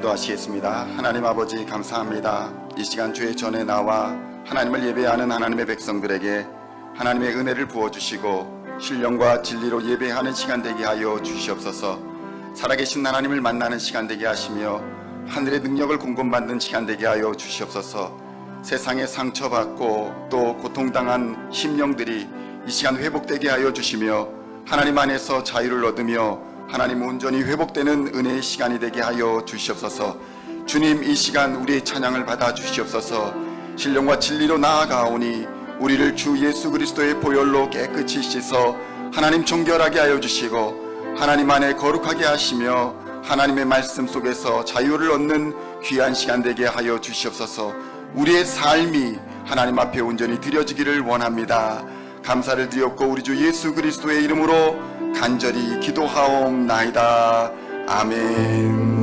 기도하시겠습니다. 하나님 아버지 감사합니다. 이 시간 주의 전에 나와 하나님을 예배하는 하나님의 백성들에게 하나님의 은혜를 부어주시고 신령과 진리로 예배하는 시간 되게 하여 주시옵소서. 살아계신 하나님을 만나는 시간 되게 하시며 하늘의 능력을 공급받는 시간 되게 하여 주시옵소서. 세상에 상처받고 또 고통당한 심령들이 이 시간 회복되게 하여 주시며 하나님 안에서 자유를 얻으며 하나님 온전히 회복되는 은혜의 시간이 되게 하여 주시옵소서. 주님, 이 시간 우리의 찬양을 받아 주시옵소서. 신령과 진리로 나아가오니 우리를 주 예수 그리스도의 보혈로 깨끗이 씻어 하나님 정결하게 하여 주시고 하나님 안에 거룩하게 하시며 하나님의 말씀 속에서 자유를 얻는 귀한 시간 되게 하여 주시옵소서. 우리의 삶이 하나님 앞에 온전히 드려지기를 원합니다. 감사를 드렸고 우리 주 예수 그리스도의 이름으로 간절히 기도하옵나이다. 아멘.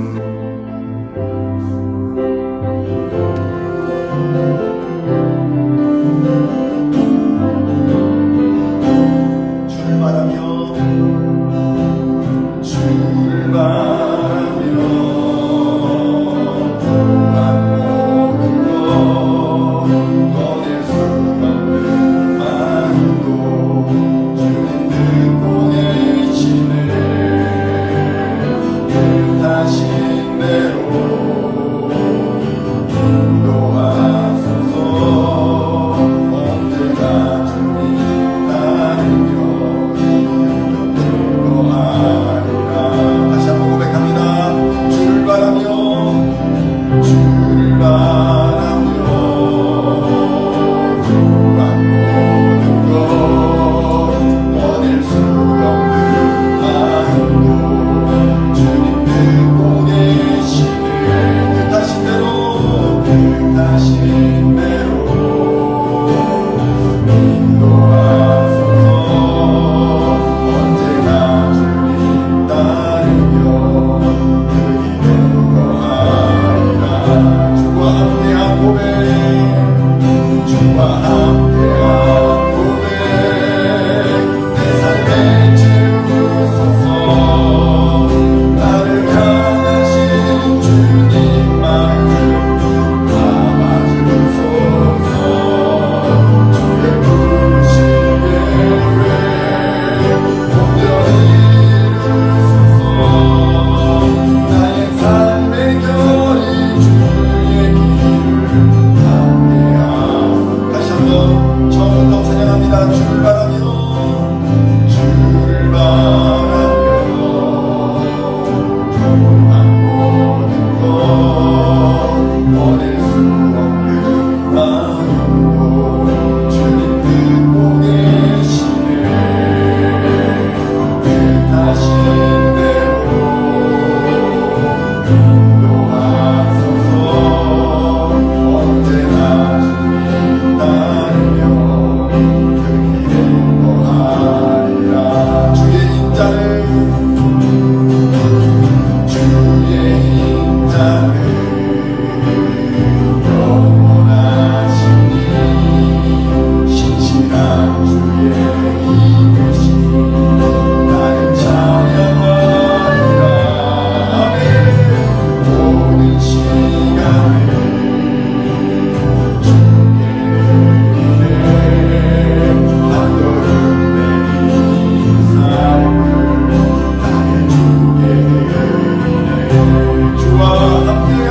주와 함께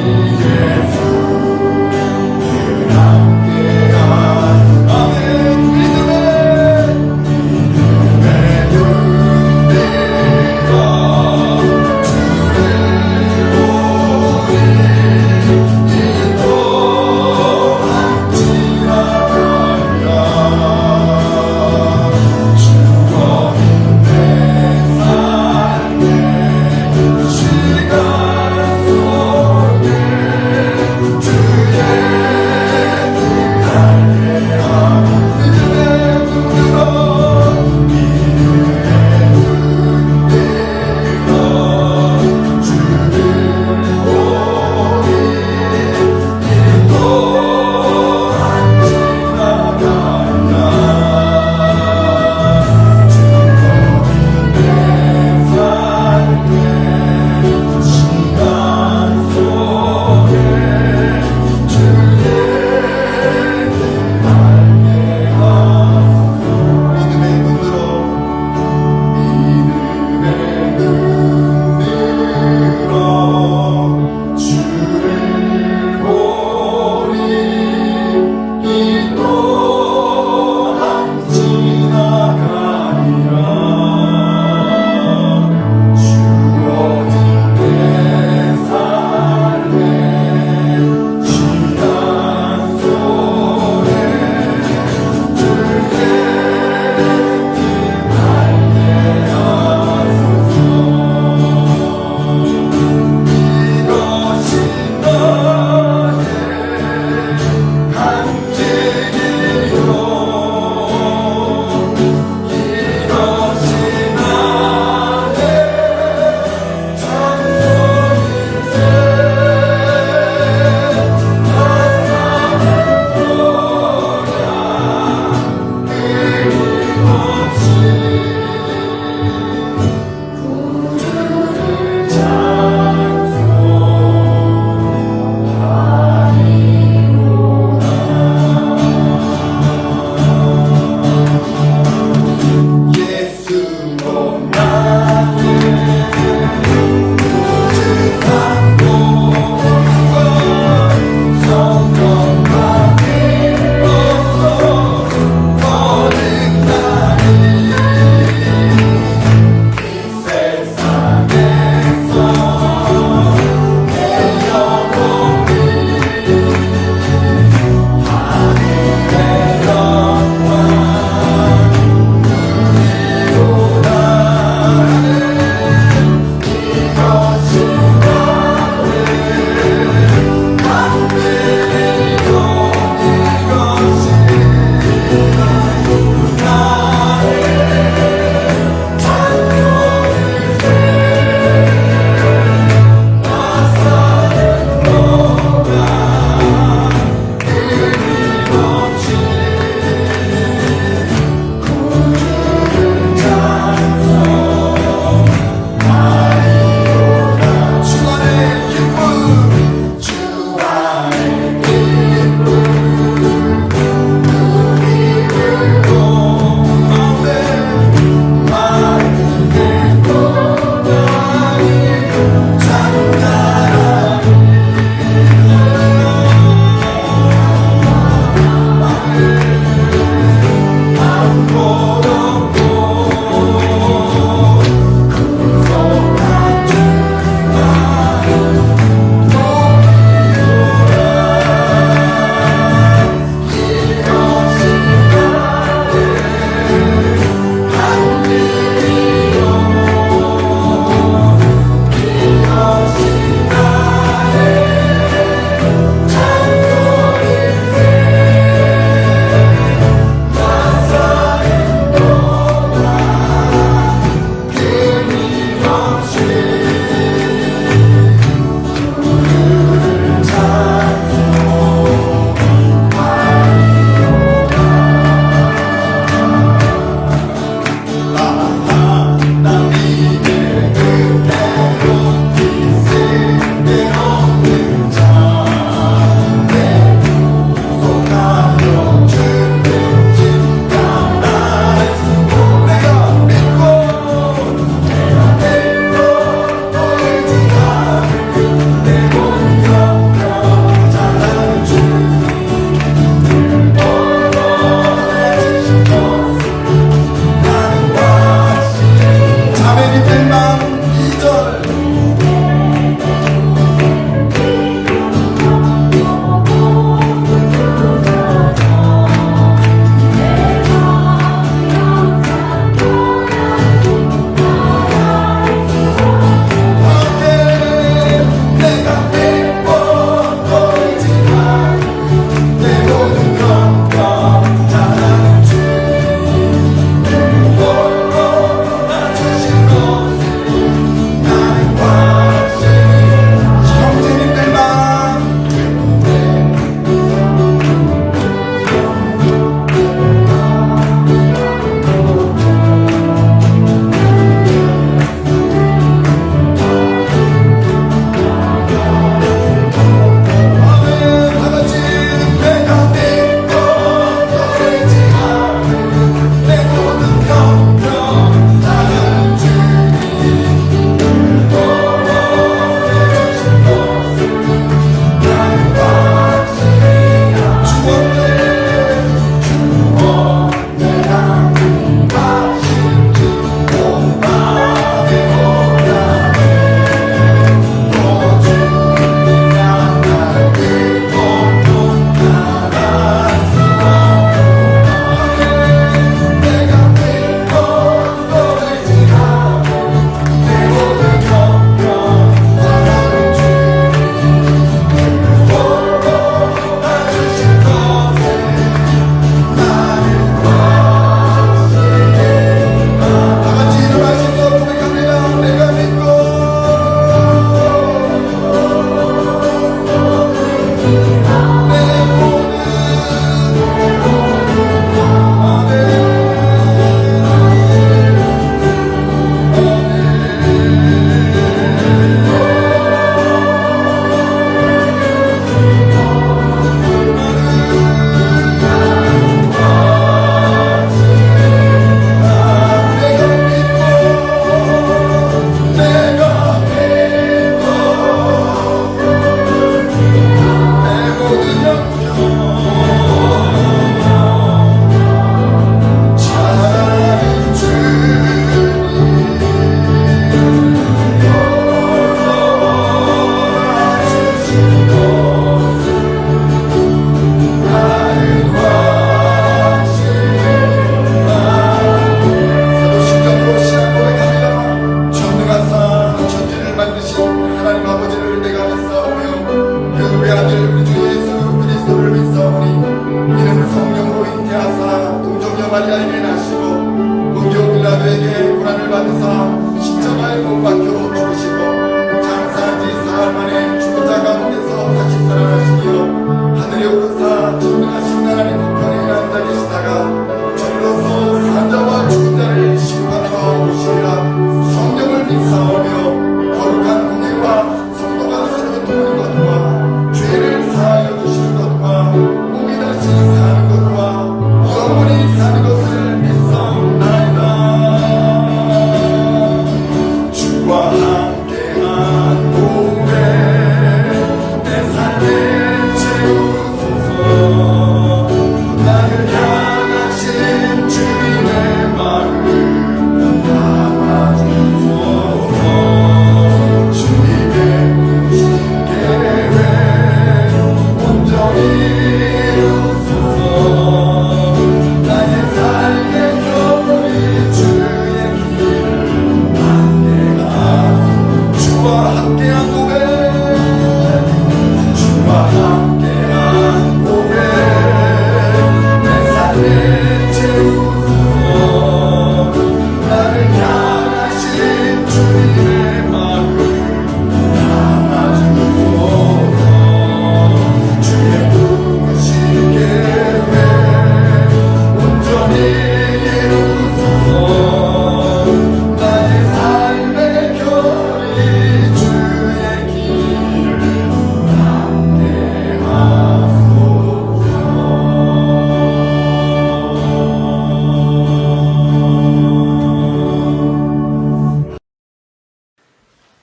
시간 속에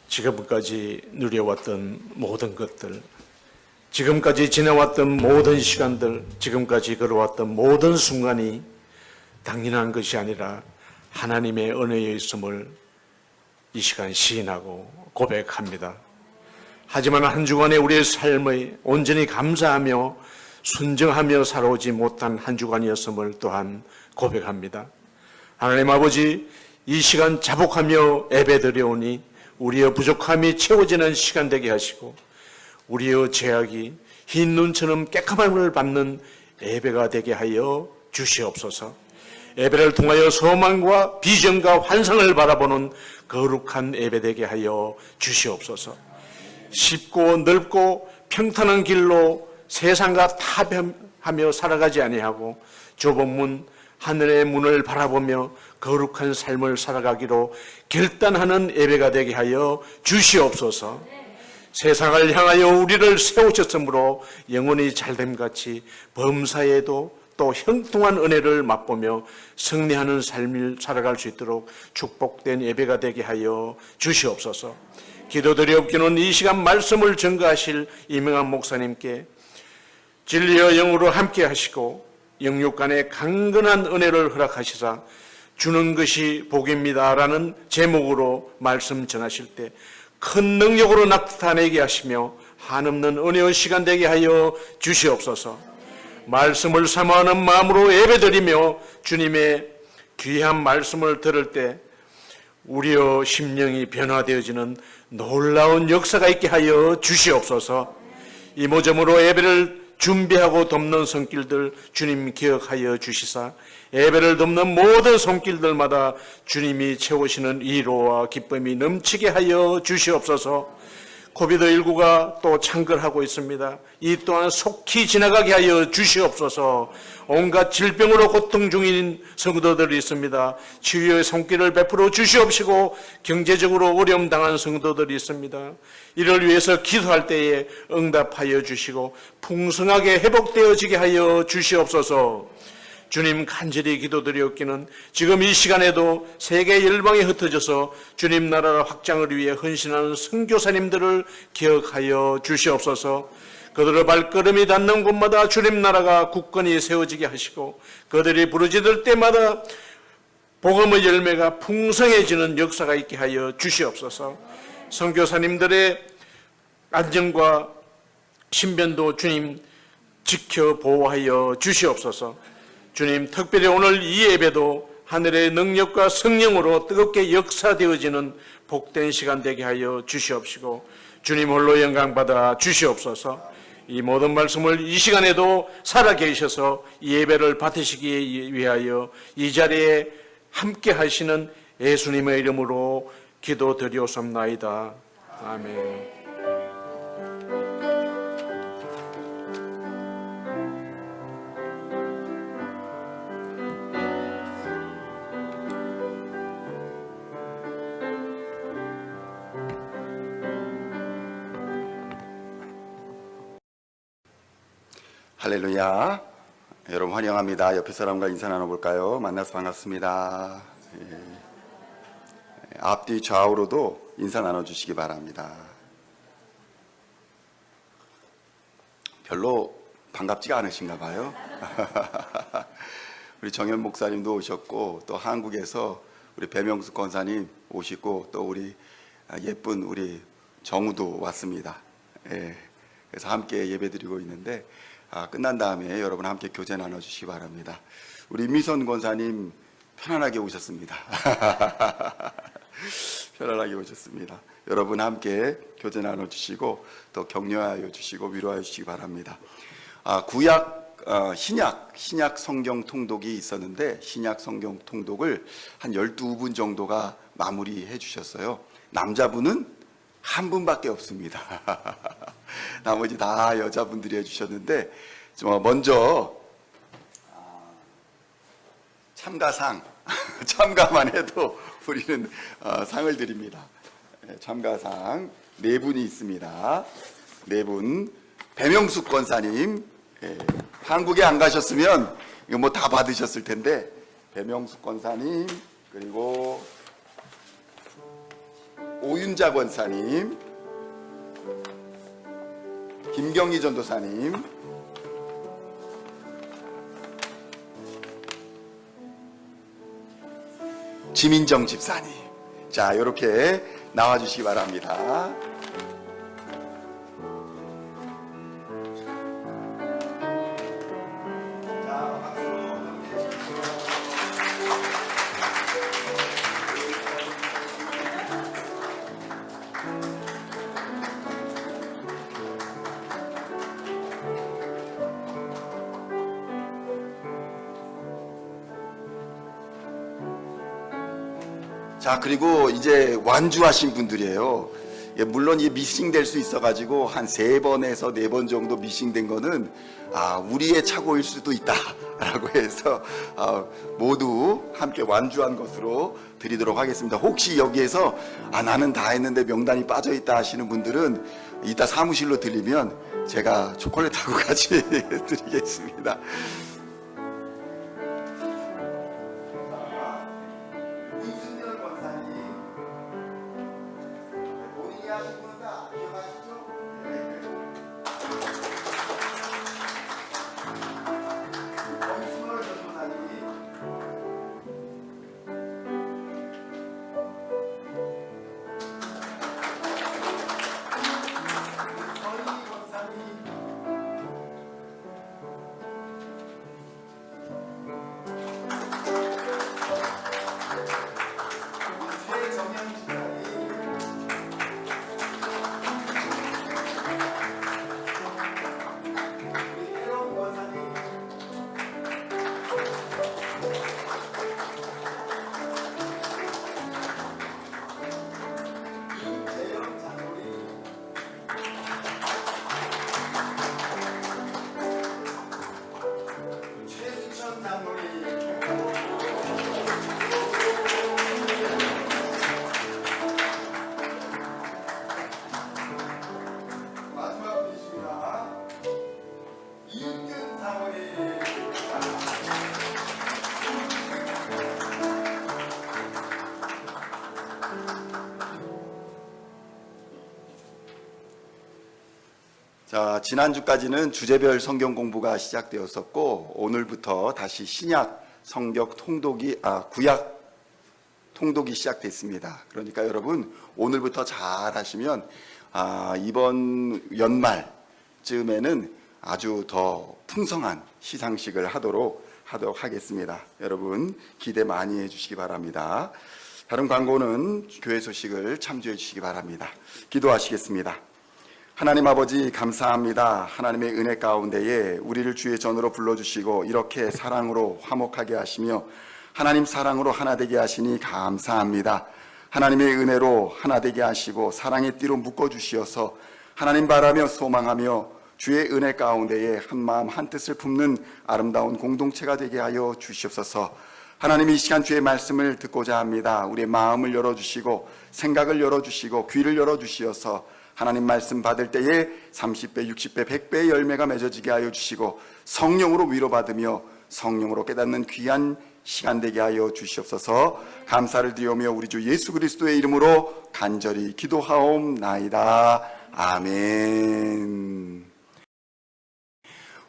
지금까지 누려왔던 모든 것들, 지금까지 지내왔던 모든 시간들, 지금까지 걸어왔던 모든 순간이 당연한 것이 아니라 하나님의 은혜에 있음을 이 시간 시인하고 고백합니다. 하지만 한 주간의 우리의 삶의 온전히 감사하며 순정하며 살아오지 못한 한 주간이었음을 또한 고백합니다. 하나님 아버지, 이 시간 자복하며 예배드려오니 우리의 부족함이 채워지는 시간 되게 하시고 우리의 죄악이 흰 눈처럼 깨끗함을 받는 예배가 되게 하여 주시옵소서. 예배를 통하여 소망과 비전과 환상을 바라보는 거룩한 예배 되게 하여 주시옵소서. 쉽고 넓고 평탄한 길로 세상과 타협하며 살아가지 아니하고 좁은 문, 하늘의 문을 바라보며 거룩한 삶을 살아가기로 결단하는 예배가 되게 하여 주시옵소서. 세상을 향하여 우리를 세우셨으므로 영원히 잘됨같이 범사에도 또 형통한 은혜를 맛보며 승리하는 삶을 살아갈 수 있도록 축복된 예배가 되게 하여 주시옵소서. 기도드리옵기는 이 시간 말씀을 전가하실 이명환 목사님께 진리의 영으로 함께 하시고 영육 간의 강건한 은혜를 허락하시사 주는 것이 복입니다 라는 제목으로 말씀 전하실 때 큰 능력으로 나타내게 하시며 한없는 은혜의 시간 되게 하여 주시옵소서. 말씀을 사모하는 마음으로 예배드리며 주님의 귀한 말씀을 들을 때 우리의 심령이 변화되어지는 놀라운 역사가 있게 하여 주시옵소서. 이모저모로 예배를 준비하고 돕는 손길들 주님 기억하여 주시사 예배를 돕는 모든 손길들마다 주님이 채우시는 위로와 기쁨이 넘치게 하여 주시옵소서. 코비드19가 또 창궐하고 있습니다. 이 또한 속히 지나가게 하여 주시옵소서. 온갖 질병으로 고통 중인 성도들이 있습니다. 치유의 손길을 베풀어 주시옵시고 경제적으로 어려움 당한 성도들이 있습니다. 이를 위해서 기도할 때에 응답하여 주시고 풍성하게 회복되어지게 하여 주시옵소서. 주님 간절히 기도드리옵기는 지금 이 시간에도 세계 열방에 흩어져서 주님 나라 확장을 위해 헌신하는 선교사님들을 기억하여 주시옵소서. 그들의 발걸음이 닿는 곳마다 주님 나라가 굳건히 세워지게 하시고 그들이 부르짖을 때마다 복음의 열매가 풍성해지는 역사가 있게 하여 주시옵소서. 선교사님들의 안전과 신변도 주님 지켜 보호하여 주시옵소서. 주님, 특별히 오늘 이 예배도 하늘의 능력과 성령으로 뜨겁게 역사되어지는 복된 시간 되게 하여 주시옵시고 주님 홀로 영광받아 주시옵소서. 이 모든 말씀을 이 시간에도 살아계셔서 이 예배를 받으시기 위하여 이 자리에 함께 하시는 예수님의 이름으로 기도드리옵나이다. 아멘. 할렐루야. 여러분 환영합니다. 옆에 사람과 인사 나눠볼까요? 만나서 반갑습니다. 앞뒤 좌우로도 인사 나눠주시기 바랍니다. 별로 반갑지가 않으신가 봐요. 우리 정현 목사님도 오셨고 또 한국에서 우리 배명수 권사님 오시고 또 우리 예쁜 우리 정우도 왔습니다. 그래서 함께 예배드리고 있는데 끝난 다음에 여러분 함께 교제 나눠주시기 바랍니다. 우리 미선 권사님 편안하게 오셨습니다. 편안하게 오셨습니다. 여러분 함께 교제 나눠주시고 또 격려하여 주시고 위로하여 주시기 바랍니다. 구약, 신약 성경 통독이 있었는데 신약 성경 통독을 한 12분 정도가 마무리해 주셨어요. 남자분은 한 분밖에 없습니다. 나머지 다 여자분들이 해주셨는데 먼저 참가상 참가만 해도 우리는 상을 드립니다. 참가상 4분이 있습니다. 4분. 배명숙 권사님, 한국에 안 가셨으면 이거 뭐 다 받으셨을 텐데 배명숙 권사님, 그리고 오윤자 권사님, 김경희 전도사님, 지민정 집사님. 자, 이렇게 나와주시기 바랍니다. 자, 그리고 이제 완주하신 분들이에요. 물론 이 미싱될 수 있어가지고 한 3번에서 4번 정도 미싱된 거는 우리의 착오일 수도 있다라고 해서 모두 함께 완주한 것으로 드리도록 하겠습니다. 혹시 여기에서 나는 다 했는데 명단이 빠져있다 하시는 분들은 이따 사무실로 들리면 제가 초콜릿하고 같이 드리겠습니다. 자, 지난주까지는 주제별 성경 공부가 시작되었었고 오늘부터 다시 신약 성경 구약 통독이 시작됐습니다. 그러니까 여러분 오늘부터 잘 하시면 이번 연말쯤에는 아주 더 풍성한 시상식을 하도록 하겠습니다. 여러분 기대 많이 해주시기 바랍니다. 다른 광고는 교회 소식을 참조해 주시기 바랍니다. 기도하시겠습니다. 하나님 아버지 감사합니다. 하나님의 은혜 가운데에 우리를 주의 전으로 불러주시고 이렇게 사랑으로 화목하게 하시며 하나님 사랑으로 하나 되게 하시니 감사합니다. 하나님의 은혜로 하나 되게 하시고 사랑의 띠로 묶어주시어서 하나님 바라며 소망하며 주의 은혜 가운데에 한 마음 한 뜻을 품는 아름다운 공동체가 되게 하여 주시옵소서. 하나님 이 시간 주의 말씀을 듣고자 합니다. 우리의 마음을 열어주시고 생각을 열어주시고 귀를 열어주시어서 하나님 말씀 받을 때에 30배, 60배, 100배의 열매가 맺어지게 하여 주시고 성령으로 위로받으며 성령으로 깨닫는 귀한 시간 되게 하여 주시옵소서. 감사를 드리오며 우리 주 예수 그리스도의 이름으로 간절히 기도하옵나이다. 아멘.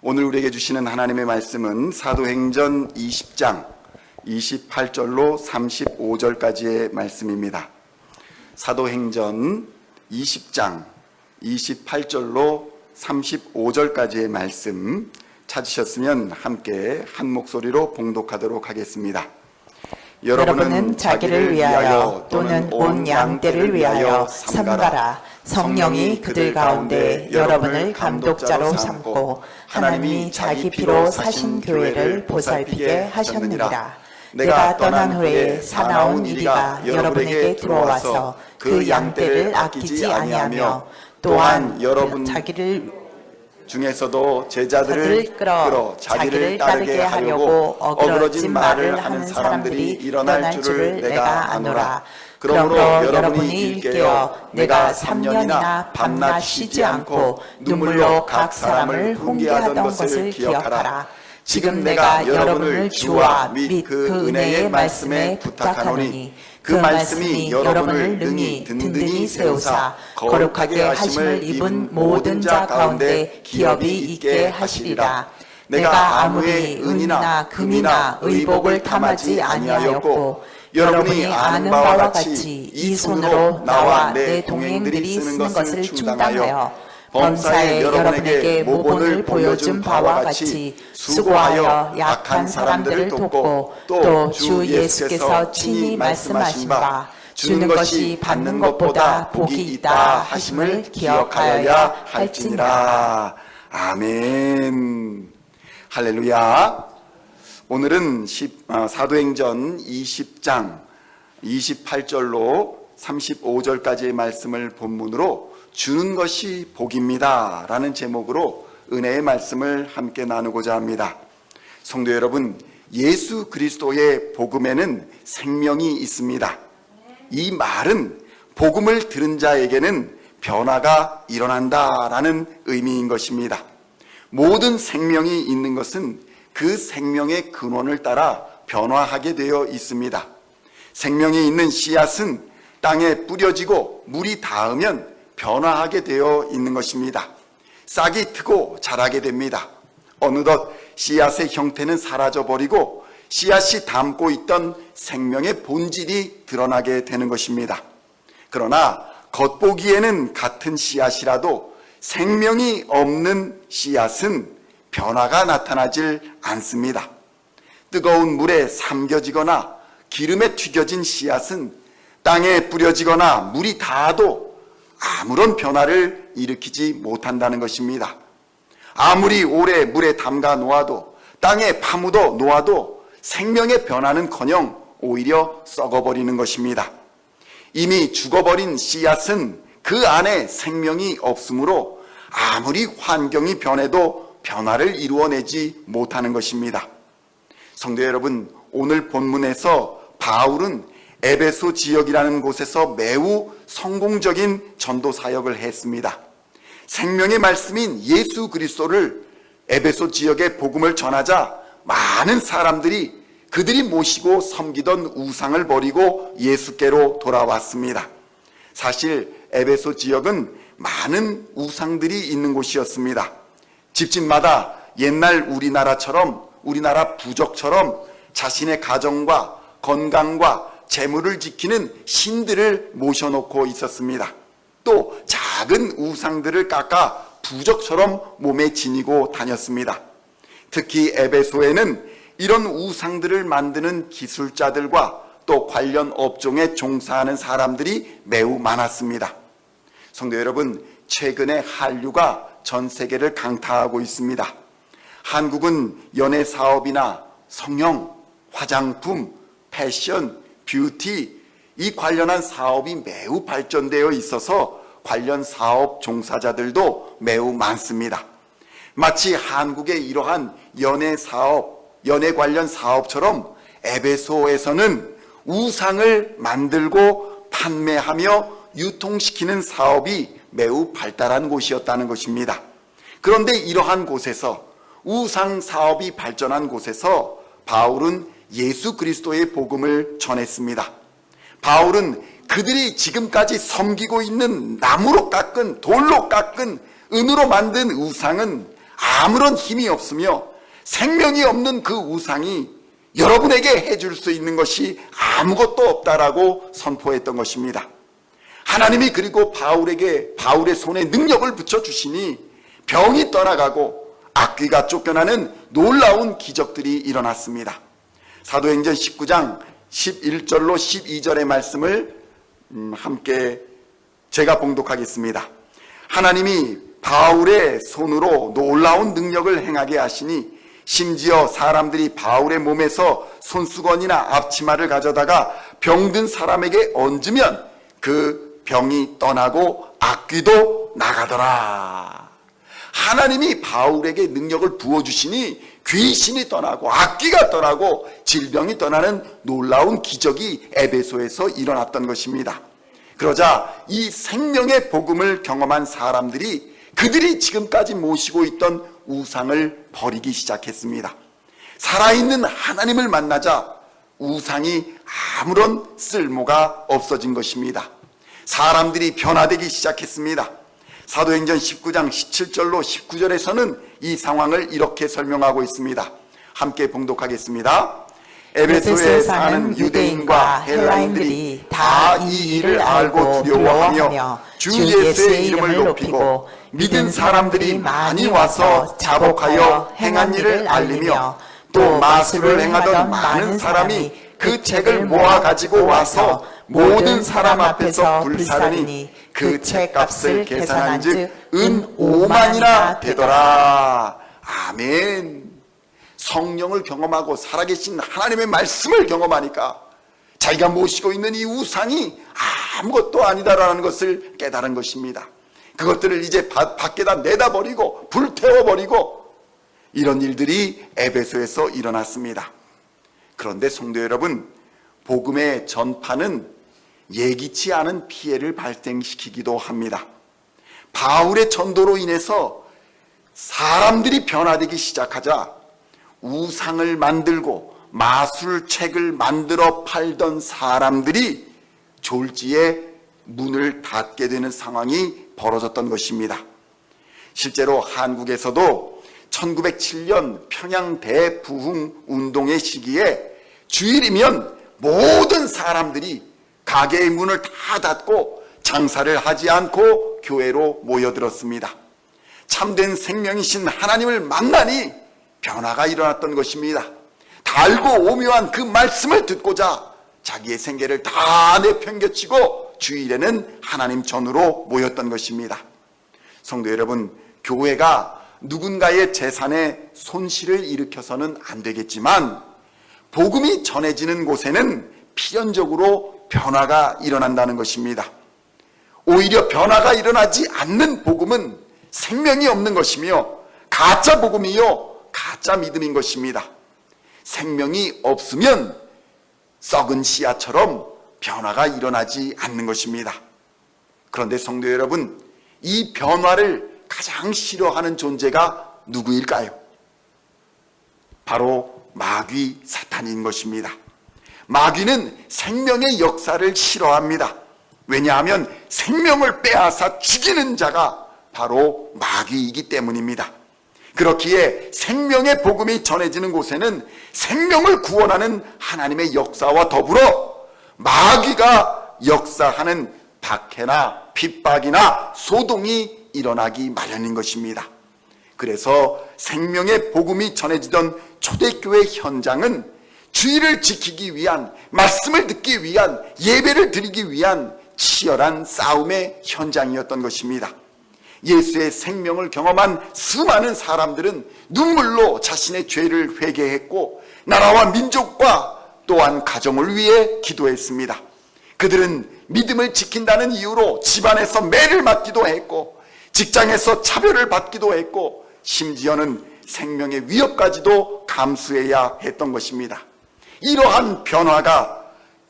오늘 우리에게 주시는 하나님의 말씀은 사도행전 20장 28절로 35절까지의 말씀입니다. 사도행전 20장 28절로 35절까지의 말씀 찾으셨으면 함께 한 목소리로 봉독하도록 하겠습니다. 여러분은 자기를 위하여 또는 온 양떼를 위하여 삼가라. 성령이 그들 가운데 여러분을 감독자로 삼고 하나님이 자기 피로 사신 교회를 보살피게 하셨느니라. 내가 떠난 후에 사나운 이리가 여러분에게 들어와서 그 양떼를 아끼지 아니하며 또한 여러분 자기를 중에서도 제자들을 끌어 자기를 따르게 하려고 어그러진 말을 하는 사람들이 일어날 줄을 내가 아노라. 그러므로 여러분이 일깨어 내가 3년이나 밤낮 쉬지 않고 눈물로 각 사람을 훈계하던 것을 기억하라. 지금 내가 여러분을 주와 및 그 은혜의 말씀에 부탁하노니 그 말씀이 여러분을 능히 든든히 세우사 거룩하게 하심을 입은 모든 자 가운데 기업이 있게 하시리라. 내가 아무의 은이나 금이나 의복을 탐하지 아니하였고 여러분이 아는 바와 같이 이 손으로 나와 내 동행들이 쓰는 것을 충당하여 범사에 여러분에게 모본을 보여준 바와 같이 수고하여 약한 사람들을 돕고 또 주 예수께서 친히 말씀하신 바 주는 것이 받는 것보다 복이 있다 하심을 기억하여야 할지니라. 아멘. 할렐루야. 오늘은 사도행전 20장 28절로 35절까지의 말씀을 본문으로 주는 것이 복입니다 라는 제목으로 은혜의 말씀을 함께 나누고자 합니다. 성도 여러분, 예수 그리스도의 복음에는 생명이 있습니다. 이 말은 복음을 들은 자에게는 변화가 일어난다라는 의미인 것입니다. 모든 생명이 있는 것은 그 생명의 근원을 따라 변화하게 되어 있습니다. 생명이 있는 씨앗은 땅에 뿌려지고 물이 닿으면 변화하게 되어 있는 것입니다. 싹이 트고 자라게 됩니다. 어느덧 씨앗의 형태는 사라져버리고 씨앗이 담고 있던 생명의 본질이 드러나게 되는 것입니다. 그러나 겉보기에는 같은 씨앗이라도 생명이 없는 씨앗은 변화가 나타나질 않습니다. 뜨거운 물에 삼겨지거나 기름에 튀겨진 씨앗은 땅에 뿌려지거나 물이 닿아도 아무런 변화를 일으키지 못한다는 것입니다. 아무리 오래 물에 담가 놓아도 땅에 파묻어 놓아도 생명의 변화는커녕 오히려 썩어버리는 것입니다. 이미 죽어버린 씨앗은 그 안에 생명이 없으므로 아무리 환경이 변해도 변화를 이루어내지 못하는 것입니다. 성도 여러분, 오늘 본문에서 바울은 에베소 지역이라는 곳에서 매우 성공적인 전도 사역을 했습니다. 생명의 말씀인 예수 그리스도를 에베소 지역에 복음을 전하자 많은 사람들이 그들이 모시고 섬기던 우상을 버리고 예수께로 돌아왔습니다. 사실 에베소 지역은 많은 우상들이 있는 곳이었습니다. 집집마다 옛날 우리나라 부족처럼 자신의 가정과 건강과 재물을 지키는 신들을 모셔놓고 있었습니다. 또 작은 우상들을 깎아 부적처럼 몸에 지니고 다녔습니다. 특히 에베소에는 이런 우상들을 만드는 기술자들과 또 관련 업종에 종사하는 사람들이 매우 많았습니다. 성도 여러분, 최근에 한류가 전 세계를 강타하고 있습니다. 한국은 연예 사업이나 성형, 화장품, 패션, 뷰티 이 관련한 사업이 매우 발전되어 있어서 관련 사업 종사자들도 매우 많습니다. 마치 한국의 이러한 연예 사업, 연예 관련 사업처럼 에베소에서는 우상을 만들고 판매하며 유통시키는 사업이 매우 발달한 곳이었다는 것입니다. 그런데 이러한 곳에서, 우상 사업이 발전한 곳에서 바울은 예수 그리스도의 복음을 전했습니다. 바울은 그들이 지금까지 섬기고 있는 나무로 깎은, 돌로 깎은, 은으로 만든 우상은 아무런 힘이 없으며 생명이 없는 그 우상이 여러분에게 해줄 수 있는 것이 아무것도 없다라고 선포했던 것입니다. 하나님이 그리고 바울의 손에 능력을 붙여주시니 병이 떠나가고 악귀가 쫓겨나는 놀라운 기적들이 일어났습니다. 사도행전 19장 11절로 12절의 말씀을 함께 제가 봉독하겠습니다. 하나님이 바울의 손으로 놀라운 능력을 행하게 하시니 심지어 사람들이 바울의 몸에서 손수건이나 앞치마를 가져다가 병든 사람에게 얹으면 그 병이 떠나고 악귀도 나가더라. 하나님이 바울에게 능력을 부어주시니 귀신이 떠나고 악귀가 떠나고 질병이 떠나는 놀라운 기적이 에베소에서 일어났던 것입니다. 그러자 이 생명의 복음을 경험한 사람들이 그들이 지금까지 모시고 있던 우상을 버리기 시작했습니다. 살아있는 하나님을 만나자 우상이 아무런 쓸모가 없어진 것입니다. 사람들이 변화되기 시작했습니다. 사도행전 19장 17절로 19절에서는 이 상황을 이렇게 설명하고 있습니다. 함께 봉독하겠습니다. 에베소에 사는 유대인과 헬라인들이 다 이 일을 알고 두려워하며 주 예수의 이름을 높이고 믿은 사람들이 많이 와서 자복하여 행한 일을 알리며 또 마술을 행하던 많은 사람이 그 책을 모아 가지고 와서 모든 사람 앞에서 불사르니 그 책값을 계산한즉 은 5만이나 되더라. 아멘. 성령을 경험하고 살아계신 하나님의 말씀을 경험하니까 자기가 모시고 있는 이 우상이 아무것도 아니다라는 것을 깨달은 것입니다. 그것들을 이제 밖에다 내다버리고 불태워버리고 이런 일들이 에베소에서 일어났습니다. 그런데 성도 여러분, 복음의 전파는 예기치 않은 피해를 발생시키기도 합니다. 바울의 전도로 인해서 사람들이 변화되기 시작하자 우상을 만들고 마술책을 만들어 팔던 사람들이 졸지에 문을 닫게 되는 상황이 벌어졌던 것입니다. 실제로 한국에서도 1907년 평양 대부흥 운동의 시기에 주일이면 모든 사람들이 가게의 문을 다 닫고 장사를 하지 않고 교회로 모여들었습니다. 참된 생명이신 하나님을 만나니 변화가 일어났던 것입니다. 달고 오묘한 그 말씀을 듣고자 자기의 생계를 다 내팽개치고 주일에는 하나님 전으로 모였던 것입니다. 성도 여러분, 교회가 누군가의 재산에 손실을 일으켜서는 안 되겠지만 복음이 전해지는 곳에는 필연적으로 변화가 일어난다는 것입니다. 오히려 변화가 일어나지 않는 복음은 생명이 없는 것이며 가짜 복음이요 가짜 믿음인 것입니다. 생명이 없으면 썩은 씨앗처럼 변화가 일어나지 않는 것입니다. 그런데 성도 여러분, 이 변화를 가장 싫어하는 존재가 누구일까요? 바로 마귀 사탄인 것입니다. 마귀는 생명의 역사를 싫어합니다. 왜냐하면 생명을 빼앗아 죽이는 자가 바로 마귀이기 때문입니다. 그렇기에 생명의 복음이 전해지는 곳에는 생명을 구원하는 하나님의 역사와 더불어 마귀가 역사하는 박해나 핍박이나 소동이 일어나기 마련인 것입니다. 그래서 생명의 복음이 전해지던 초대교회 현장은 주의를 지키기 위한, 말씀을 듣기 위한, 예배를 드리기 위한 치열한 싸움의 현장이었던 것입니다. 예수의 생명을 경험한 수많은 사람들은 눈물로 자신의 죄를 회개했고 나라와 민족과 또한 가정을 위해 기도했습니다. 그들은 믿음을 지킨다는 이유로 집안에서 매를 맞기도 했고 직장에서 차별을 받기도 했고 심지어는 생명의 위협까지도 감수해야 했던 것입니다. 이러한 변화가,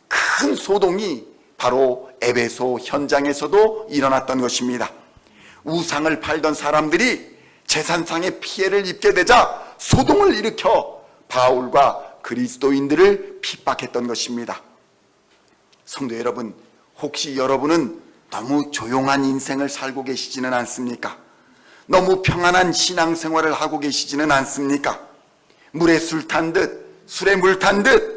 큰 소동이 바로 에베소 현장에서도 일어났던 것입니다. 우상을 팔던 사람들이 재산상의 피해를 입게 되자 소동을 일으켜 바울과 그리스도인들을 핍박했던 것입니다. 성도 여러분, 혹시 여러분은 너무 조용한 인생을 살고 계시지는 않습니까? 너무 평안한 신앙생활을 하고 계시지는 않습니까? 물에 술 탄 듯, 술에 물 탄 듯,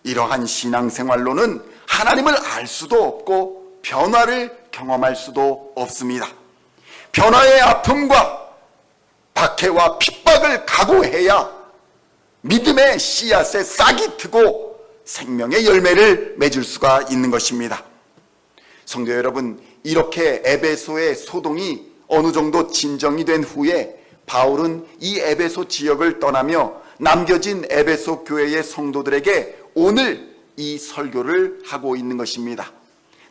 이러한 신앙생활로는 하나님을 알 수도 없고 변화를 경험할 수도 없습니다. 변화의 아픔과 박해와 핍박을 각오해야 믿음의 씨앗에 싹이 트고 생명의 열매를 맺을 수가 있는 것입니다. 성도 여러분, 이렇게 에베소의 소동이 어느 정도 진정이 된 후에 바울은 이 에베소 지역을 떠나며 남겨진 에베소 교회의 성도들에게 오늘 이 설교를 하고 있는 것입니다.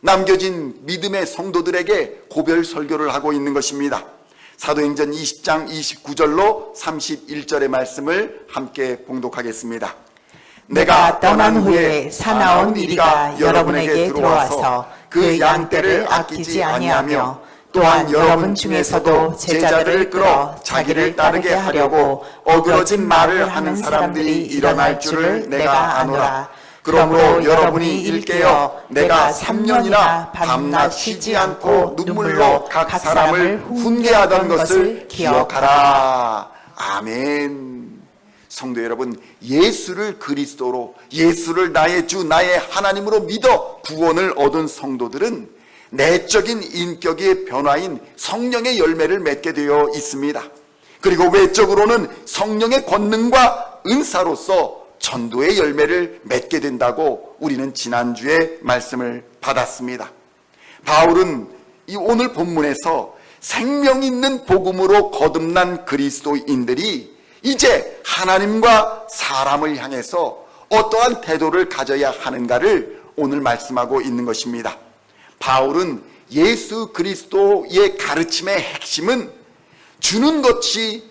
남겨진 믿음의 성도들에게 고별 설교를 하고 있는 것입니다. 사도행전 20장 29절로 31절의 말씀을 함께 봉독하겠습니다. 내가 떠난 후에 사나운 이리가 여러분에게 들어와서 그 양떼를 아끼지 아니하며 또한 여러분 중에서도 제자들을 끌어 자기를 따르게 하려고 어그러진 말을 하는 사람들이 일어날 줄을 내가 아노라. 그러므로 여러분이 일깨어 내가 3년이나 밤낮 쉬지 않고 눈물로 각 사람을 훈계하던 것을 기억하라. 아멘. 성도 여러분, 예수를 그리스도로, 예수를 나의 주, 나의 하나님으로 믿어 구원을 얻은 성도들은 내적인 인격의 변화인 성령의 열매를 맺게 되어 있습니다. 그리고 외적으로는 성령의 권능과 은사로서 전도의 열매를 맺게 된다고 우리는 지난주에 말씀을 받았습니다. 바울은 이 오늘 본문에서 생명 있는 복음으로 거듭난 그리스도인들이 이제 하나님과 사람을 향해서 어떠한 태도를 가져야 하는가를 오늘 말씀하고 있는 것입니다. 바울은 예수 그리스도의 가르침의 핵심은 주는 것이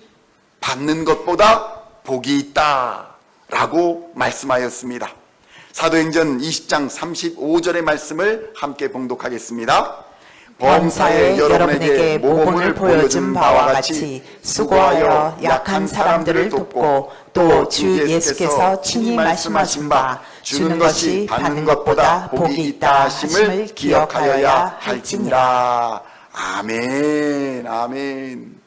받는 것보다 복이 있다 라고 말씀하였습니다. 사도행전 20장 35절의 말씀을 함께 봉독하겠습니다. 범사에 여러분에게 모범을 보여준 바와 같이 수고하여 약한 사람들을 돕고 또 주 예수께서 친히 말씀하신 바 주는 것이 받는 것보다 복이 있다 하심을 기억하여야 할지니라. 아멘, 아멘.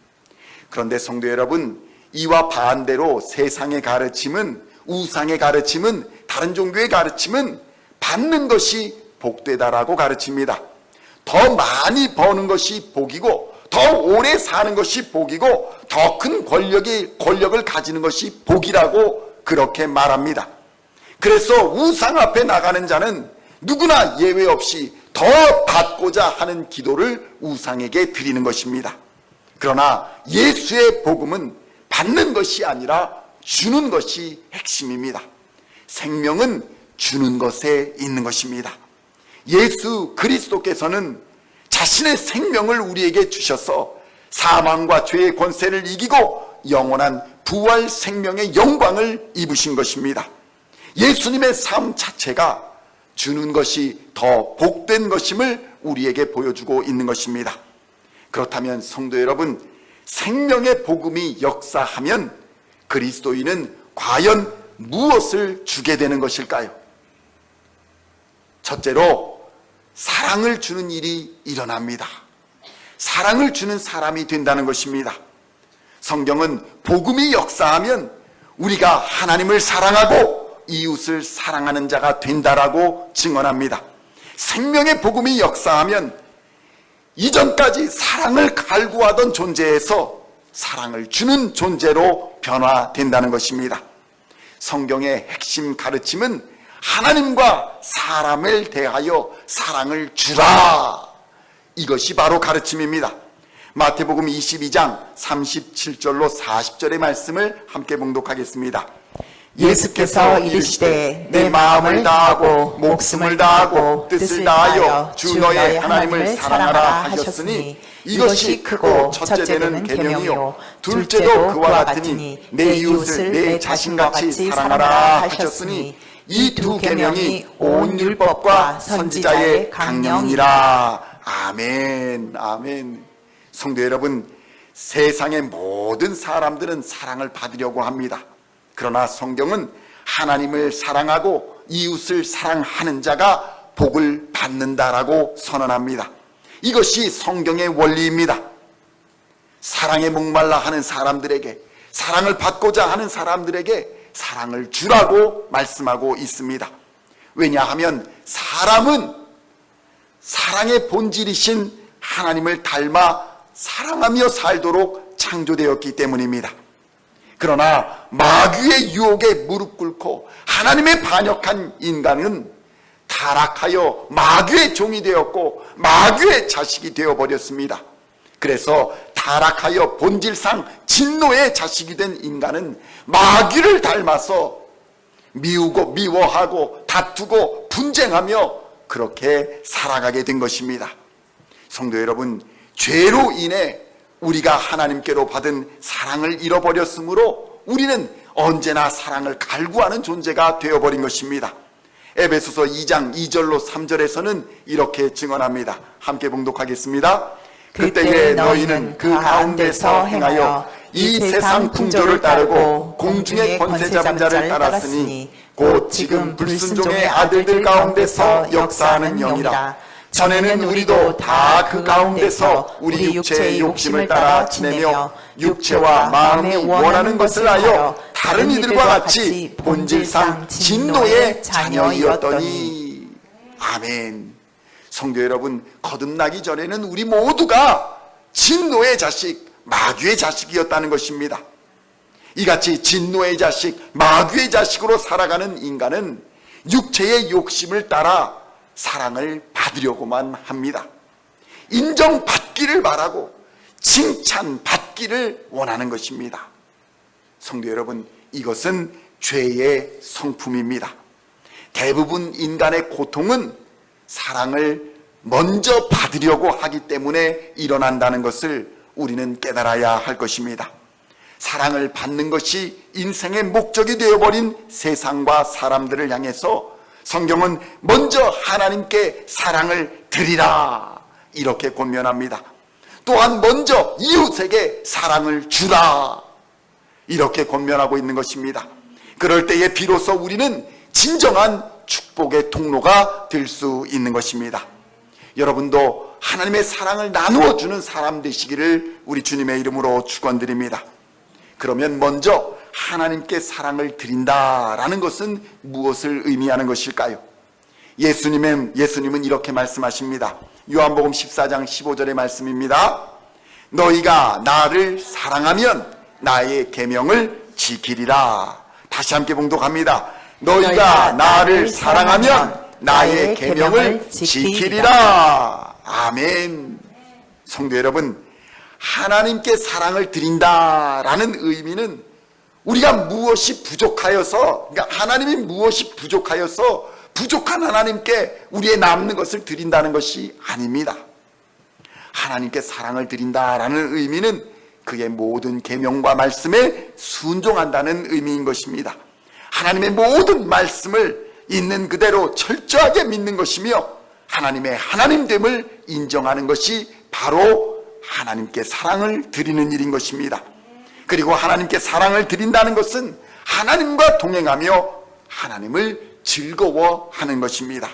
그런데 성도 여러분, 이와 반대로 세상의 가르침은, 우상의 가르침은, 다른 종교의 가르침은 받는 것이 복되다라고 가르칩니다. 더 많이 버는 것이 복이고, 더 오래 사는 것이 복이고, 더 큰 권력을 가지는 것이 복이라고 그렇게 말합니다. 그래서 우상 앞에 나가는 자는 누구나 예외 없이 더 받고자 하는 기도를 우상에게 드리는 것입니다. 그러나 예수의 복음은 받는 것이 아니라 주는 것이 핵심입니다. 생명은 주는 것에 있는 것입니다. 예수 그리스도께서는 자신의 생명을 우리에게 주셔서 사망과 죄의 권세를 이기고 영원한 부활 생명의 영광을 입으신 것입니다. 예수님의 삶 자체가 주는 것이 더 복된 것임을 우리에게 보여주고 있는 것입니다. 그렇다면 성도 여러분, 생명의 복음이 역사하면 그리스도인은 과연 무엇을 주게 되는 것일까요? 첫째로 사랑을 주는 일이 일어납니다. 사랑을 주는 사람이 된다는 것입니다. 성경은 복음이 역사하면 우리가 하나님을 사랑하고 이웃을 사랑하는 자가 된다라고 증언합니다. 생명의 복음이 역사하면 이전까지 사랑을 갈구하던 존재에서 사랑을 주는 존재로 변화된다는 것입니다. 성경의 핵심 가르침은 하나님과 사람을 대하여 사랑을 주라, 이것이 바로 가르침입니다. 마태복음 22장 37절로 40절의 말씀을 함께 봉독하겠습니다. 예수께서 이르시되 내 마음을 다하고 목숨을 다하고 뜻을 다하여 주 너의 하나님을 사랑하라 하셨으니 이것이 크고 첫째는 계명이요 둘째도 그와 같으니 내 이웃을 내 자신같이 사랑하라 하셨으니 이 두 계명이 온 율법과 선지자의 강령이라. 아멘, 아멘. 성도 여러분, 세상의 모든 사람들은 사랑을 받으려고 합니다. 그러나 성경은 하나님을 사랑하고 이웃을 사랑하는 자가 복을 받는다라고 선언합니다. 이것이 성경의 원리입니다. 사랑에 목말라 하는 사람들에게, 사랑을 받고자 하는 사람들에게 사랑을 주라고 말씀하고 있습니다. 왜냐하면 사람은 사랑의 본질이신 하나님을 닮아 사랑하며 살도록 창조되었기 때문입니다. 그러나 마귀의 유혹에 무릎 꿇고 하나님의 반역한 인간은 타락하여 마귀의 종이 되었고 마귀의 자식이 되어버렸습니다. 그래서 타락하여 본질상 진노의 자식이 된 인간은 마귀를 닮아서 미우고 미워하고 다투고 분쟁하며 그렇게 살아가게 된 것입니다. 성도 여러분, 죄로 인해 우리가 하나님께로 받은 사랑을 잃어버렸으므로 우리는 언제나 사랑을 갈구하는 존재가 되어버린 것입니다. 에베소서 2장 2절로 3절에서는 이렇게 증언합니다. 함께 봉독하겠습니다. 그때에 너희는 그 가운데서 행하여 이 세상 풍조를 따르고 공중의 권세 잡은 자를 따랐으니 곧 지금 불순종의 아들들 가운데서 역사하는 영이라. 전에는 우리도 다 그 가운데서 우리 육체의 욕심을 따라 지내며 육체와 마음이 원하는 것을 하여 다른 이들과 같이 본질상 진노의 자녀이었더니. 아멘. 성도 여러분, 거듭나기 전에는 우리 모두가 진노의 자식, 마귀의 자식이었다는 것입니다. 이같이 진노의 자식, 마귀의 자식으로 살아가는 인간은 육체의 욕심을 따라 사랑을 받으려고만 합니다. 인정받기를 바라고 칭찬받기를 원하는 것입니다. 성도 여러분, 이것은 죄의 성품입니다. 대부분 인간의 고통은 사랑을 먼저 받으려고 하기 때문에 일어난다는 것을 우리는 깨달아야 할 것입니다. 사랑을 받는 것이 인생의 목적이 되어버린 세상과 사람들을 향해서 성경은 먼저 하나님께 사랑을 드리라, 이렇게 권면합니다. 또한 먼저 이웃에게 사랑을 주라, 이렇게 권면하고 있는 것입니다. 그럴 때에 비로소 우리는 진정한 축복의 통로가 될 수 있는 것입니다. 여러분도 하나님의 사랑을 나누어 주는 사람 되시기를 우리 주님의 이름으로 축원드립니다. 그러면 먼저 하나님께 사랑을 드린다라는 것은 무엇을 의미하는 것일까요? 예수님은 이렇게 말씀하십니다. 요한복음 14장 15절의 말씀입니다. 너희가 나를 사랑하면 나의 계명을 지키리라. 다시 함께 봉독합니다. 너희가 나를 사랑하면 나의 계명을 지키리라. 아멘. 성도 여러분, 하나님께 사랑을 드린다라는 의미는 우리가 무엇이 부족하여서, 그러니까 하나님이 무엇이 부족하여서 부족한 하나님께 우리의 남는 것을 드린다는 것이 아닙니다. 하나님께 사랑을 드린다라는 의미는 그의 모든 계명과 말씀에 순종한다는 의미인 것입니다. 하나님의 모든 말씀을 있는 그대로 철저하게 믿는 것이며 하나님의 하나님됨을 인정하는 것이 바로 하나님께 사랑을 드리는 일인 것입니다. 그리고 하나님께 사랑을 드린다는 것은 하나님과 동행하며 하나님을 즐거워하는 것입니다.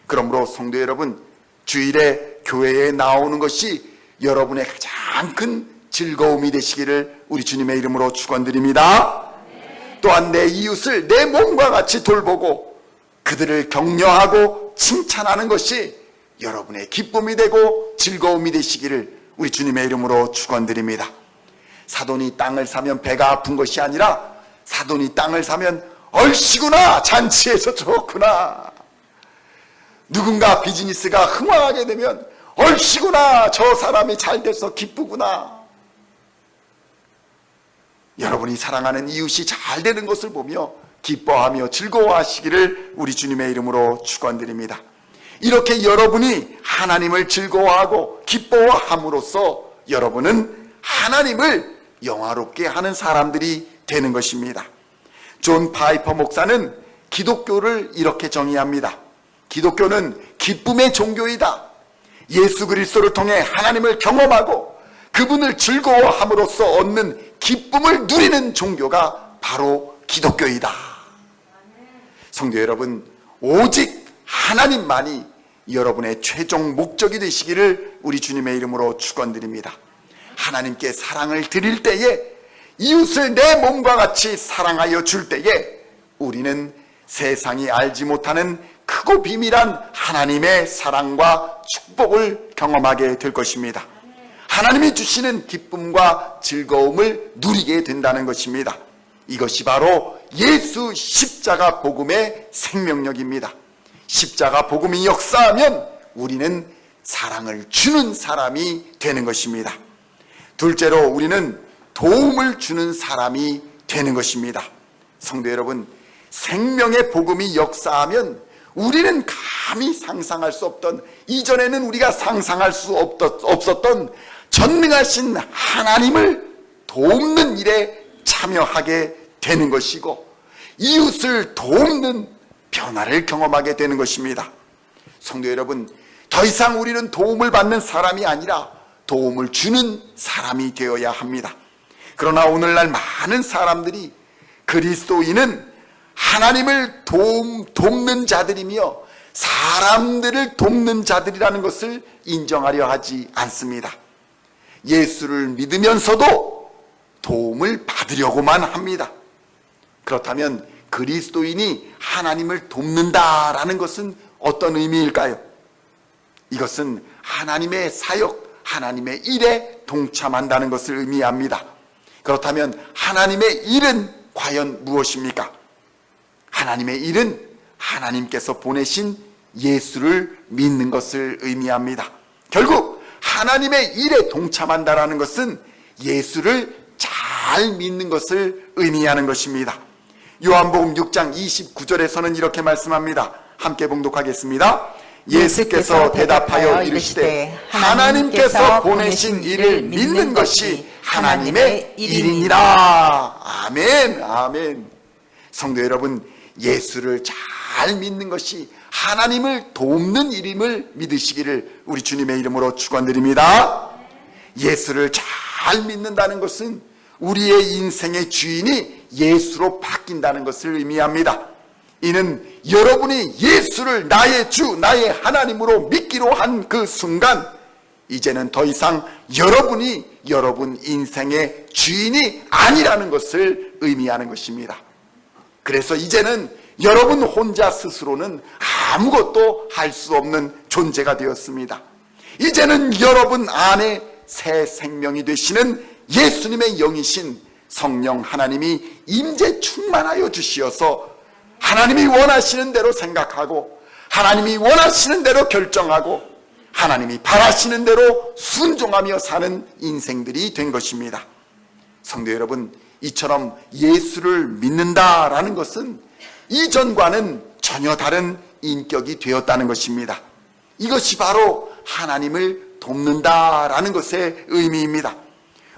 그러므로 성도 여러분, 주일에 교회에 나오는 것이 여러분의 가장 큰 즐거움이 되시기를 우리 주님의 이름으로 축원드립니다. 또한 내 이웃을 내 몸과 같이 돌보고 그들을 격려하고 칭찬하는 것이 여러분의 기쁨이 되고 즐거움이 되시기를 우리 주님의 이름으로 축원드립니다. 사돈이 땅을 사면 배가 아픈 것이 아니라 사돈이 땅을 사면 얼씨구나, 잔치해서 좋구나. 누군가 비즈니스가 흥황하게 되면 얼씨구나, 저 사람이 잘 돼서 기쁘구나. 여러분이 사랑하는 이웃이 잘 되는 것을 보며 기뻐하며 즐거워하시기를 우리 주님의 이름으로 축원드립니다. 이렇게 여러분이 하나님을 즐거워하고 기뻐함으로써 여러분은 하나님을 영화롭게 하는 사람들이 되는 것입니다. 존 파이퍼 목사는 기독교를 이렇게 정의합니다. 기독교는 기쁨의 종교이다. 예수 그리스도를 통해 하나님을 경험하고 그분을 즐거워함으로써 얻는 기쁨을 누리는 종교가 바로 기독교이다. 성도 여러분, 오직 하나님만이 여러분의 최종 목적이 되시기를 우리 주님의 이름으로 축원드립니다. 하나님께 사랑을 드릴 때에, 이웃을 내 몸과 같이 사랑하여 줄 때에 우리는 세상이 알지 못하는 크고 비밀한 하나님의 사랑과 축복을 경험하게 될 것입니다. 하나님이 주시는 기쁨과 즐거움을 누리게 된다는 것입니다. 이것이 바로 예수 십자가 복음의 생명력입니다. 십자가 복음이 역사하면 우리는 사랑을 주는 사람이 되는 것입니다. 둘째로 우리는 도움을 주는 사람이 되는 것입니다. 성도 여러분, 생명의 복음이 역사하면 우리는 감히 상상할 수 없던, 이전에는 우리가 상상할 수 없었던 전능하신 하나님을 돕는 일에 참여하게 되는 것이고, 이웃을 돕는 변화를 경험하게 되는 것입니다. 성도 여러분, 더 이상 우리는 도움을 받는 사람이 아니라 도움을 주는 사람이 되어야 합니다. 그러나 오늘날 많은 사람들이 그리스도인은 하나님을 돕는 자들이며 사람들을 돕는 자들이라는 것을 인정하려 하지 않습니다. 예수를 믿으면서도 도움을 받으려고만 합니다. 그렇다면 그리스도인이 하나님을 돕는다라는 것은 어떤 의미일까요? 이것은 하나님의 사역, 하나님의 일에 동참한다는 것을 의미합니다. 그렇다면 하나님의 일은 과연 무엇입니까? 하나님의 일은 하나님께서 보내신 예수를 믿는 것을 의미합니다. 결국 하나님의 일에 동참한다라는 것은 예수를 잘 믿는 것을 의미하는 것입니다. 요한복음 6장 29절에서는 이렇게 말씀합니다. 함께 봉독하겠습니다. 예수께서 대답하여 이르시되 하나님께서 보내신 일을 믿는 것이 하나님의 일이니라. 아멘, 아멘. 성도 여러분, 예수를 잘 믿는 것이 하나님을 돕는 일임을 믿으시기를 우리 주님의 이름으로 축원드립니다. 예수를 잘 믿는다는 것은 우리의 인생의 주인이 예수로 바뀐다는 것을 의미합니다. 이는 여러분이 예수를 나의 주, 나의 하나님으로 믿기로 한 그 순간, 이제는 더 이상 여러분이 여러분 인생의 주인이 아니라는 것을 의미하는 것입니다. 그래서 이제는 여러분 혼자 스스로는 아무것도 할 수 없는 존재가 되었습니다. 이제는 여러분 안에 새 생명이 되시는 예수님의 영이신 성령 하나님이 임재 충만하여 주시어서 하나님이 원하시는 대로 생각하고 하나님이 원하시는 대로 결정하고 하나님이 바라시는 대로 순종하며 사는 인생들이 된 것입니다. 성도 여러분, 이처럼 예수를 믿는다라는 것은 이전과는 전혀 다른 인격이 되었다는 것입니다. 이것이 바로 하나님을 돕는다라는 것의 의미입니다.